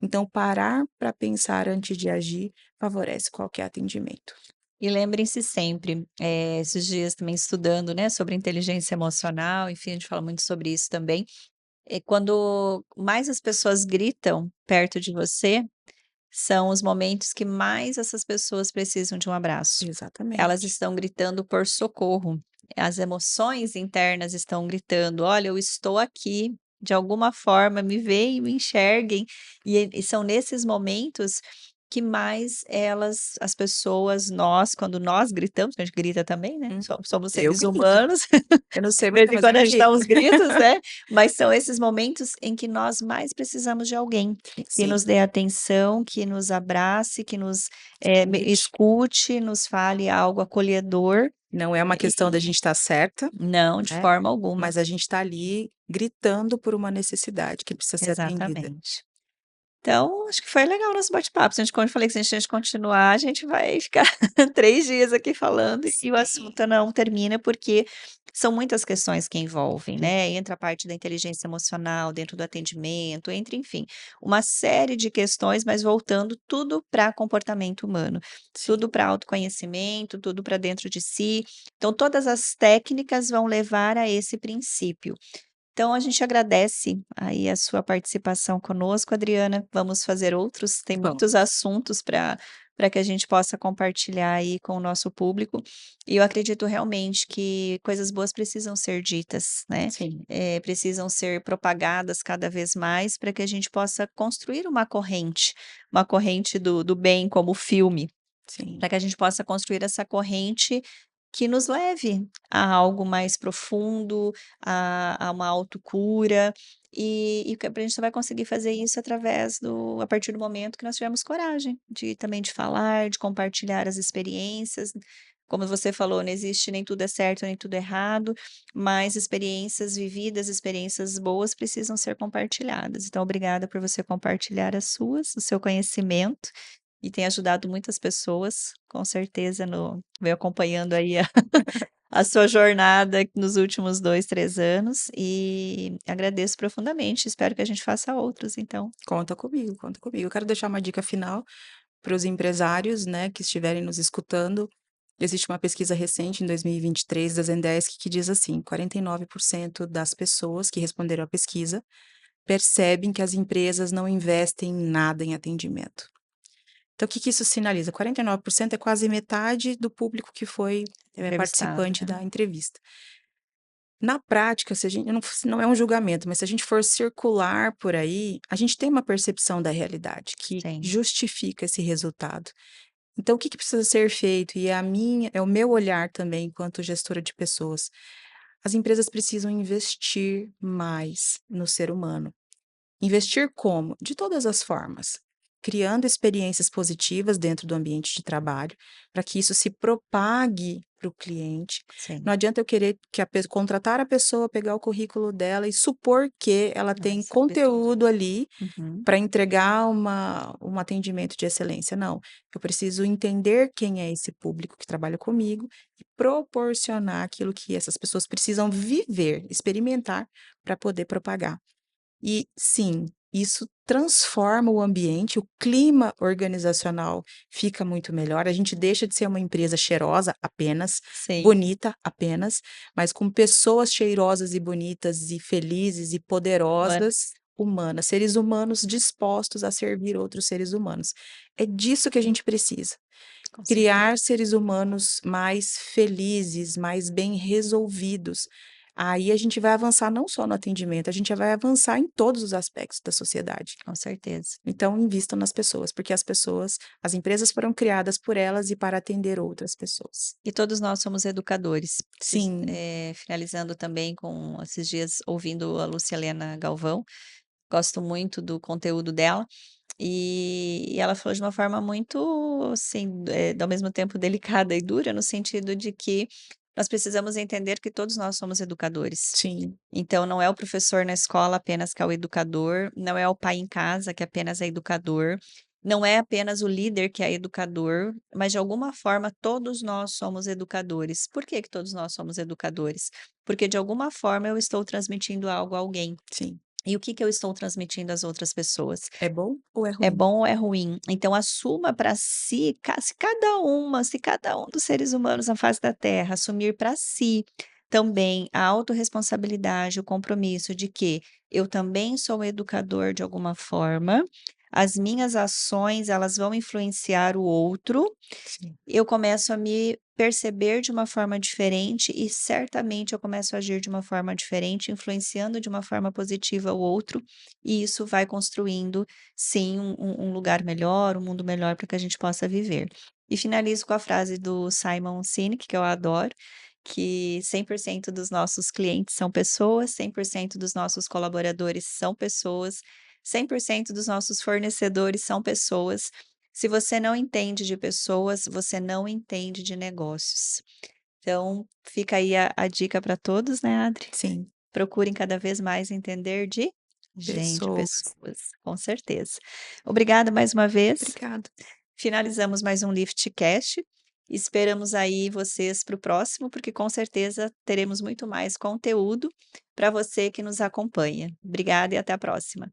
Então parar para pensar antes de agir favorece qualquer atendimento. E lembrem-se sempre, esses dias também estudando, né, sobre inteligência emocional, enfim, a gente fala muito sobre isso também, quando mais as pessoas gritam perto de você, são os momentos que mais essas pessoas precisam de um abraço. Elas Exatamente. estão gritando por socorro, as emoções internas estão gritando: "Olha, eu estou aqui, de alguma forma me veem e me enxerguem, e são nesses momentos que mais as pessoas, nós, quando nós gritamos, que a gente grita também, né, Uhum. somos Eu seres grito. humanos, Eu não sei de vez você, em mas quando eu a gente dá grito. uns gritos, né, mas são esses momentos em que nós mais precisamos de alguém, que Sim, nos dê atenção, que nos abrace, que nos, escute. escute, nos fale algo acolhedor, Não é uma questão da e gente estar certa, não, de né, forma alguma. mas a gente está ali gritando por uma necessidade que precisa ser atendida. Exatamente. Então, acho que foi legal o nosso bate-papo. Se a gente como eu falei que se a gente continuar, a gente vai ficar 3 dias aqui falando e o Sim, assunto não termina, porque são muitas questões que envolvem, sim, né, entra a parte da inteligência emocional dentro do atendimento, entra, enfim, uma série de questões, mas voltando tudo para comportamento humano, sim. tudo para autoconhecimento, tudo para dentro de si. Então todas as técnicas vão levar a esse princípio. Então a gente agradece aí a sua participação conosco, Adriana. Vamos fazer outros, tem Vamos. muitos assuntos para que a gente possa compartilhar aí com o nosso público. E eu acredito realmente que coisas boas precisam ser ditas, né? Sim, Precisam ser propagadas cada vez mais para que a gente possa construir uma corrente do bem, como o filme, sim, para que a gente possa construir essa corrente que nos leve a algo mais profundo, a uma autocura, e que a gente só vai conseguir fazer isso a partir do momento que nós tivermos coragem de também de falar, de compartilhar as experiências. Como você falou, não existe nem tudo é certo, nem tudo é errado, mas experiências vividas, experiências boas precisam ser compartilhadas. Então obrigada por você compartilhar as suas, o seu conhecimento, e tem ajudado muitas pessoas, com certeza no veio acompanhando aí a sua jornada nos últimos 2, 3 anos, e agradeço profundamente, espero que a gente faça outros então. conta comigo, conta comigo. Eu quero deixar uma dica final para os empresários, né, que estiverem nos escutando. Existe uma pesquisa recente, em 2023, da Zendesk, que diz assim: 49% das pessoas que responderam à pesquisa percebem que as empresas não investem nada em atendimento. Então, o que que isso sinaliza? 49% é quase metade do público que foi, Entrevistado, participante né. da entrevista. Na prática, se a gente não é um julgamento, mas se a gente for circular por aí, a gente tem uma percepção da realidade que Sim, justifica esse resultado. Então, o que que precisa ser feito? E é o meu olhar também, enquanto gestora de pessoas. As empresas precisam investir mais no ser humano. Investir como? De todas as formas. Criando experiências positivas dentro do ambiente de trabalho, para que isso se propague para o cliente. sim, Não adianta eu querer que contratar a pessoa, pegar o currículo dela e supor que ela vai tem saber tudo. conteúdo ali Uhum, para entregar um atendimento de excelência. Não, eu preciso entender quem é esse público que trabalha comigo e proporcionar aquilo que essas pessoas precisam viver, experimentar para poder propagar. E sim, isso transforma o ambiente, o clima organizacional fica muito melhor. A gente deixa de ser uma empresa cheirosa apenas, sim, bonita apenas, mas com pessoas cheirosas e bonitas e felizes e poderosas, humanas, humanas, seres humanos dispostos a servir outros seres humanos. É disso que a gente precisa. com certeza, Criar seres humanos mais felizes, mais bem resolvidos. Aí a gente vai avançar não só no atendimento, a gente vai avançar em todos os aspectos da sociedade. com certeza. Então, invistam nas pessoas, porque as empresas foram criadas por elas e para atender outras pessoas. E todos nós somos educadores. Sim, Finalizando também com esses dias ouvindo a Lúcia Helena Galvão, gosto muito do conteúdo dela, e ela falou de uma forma muito, assim, ao mesmo tempo delicada e dura, no sentido de que nós precisamos entender que todos nós somos educadores. sim, Então não é o professor na escola apenas que é o educador, não é o pai em casa que apenas é educador, não é apenas o líder que é educador, mas de alguma forma todos nós somos educadores. Por que que todos nós somos educadores? Porque de alguma forma eu estou transmitindo algo a alguém. sim. E o que que eu estou transmitindo às outras pessoas? É bom ou é É ruim? bom ou é ruim? Então assuma para si, se cada um dos seres humanos na face da Terra assumir para si também a autorresponsabilidade, o compromisso de que eu também sou educador de alguma forma, as minhas ações elas vão influenciar o outro, Sim, eu começo a me perceber de uma forma diferente e certamente eu começo a agir de uma forma diferente, influenciando de uma forma positiva o outro, e isso vai construindo, sim, um lugar melhor, um mundo melhor para que a gente possa viver. E finalizo com a frase do Simon Sinek, que eu adoro, que 100% dos nossos clientes são pessoas, 100% dos nossos colaboradores são pessoas, 100% dos nossos fornecedores são pessoas. Se você não entende de pessoas, você não entende de negócios. Então, fica aí a dica para todos, né, Adri? Sim, Procurem cada vez mais entender de gente, pessoas. pessoas, com certeza. Obrigada mais uma vez. Obrigada. Finalizamos mais um Liftcast. Esperamos aí vocês para o próximo, porque com certeza teremos muito mais conteúdo para você que nos acompanha. Obrigada e até a próxima.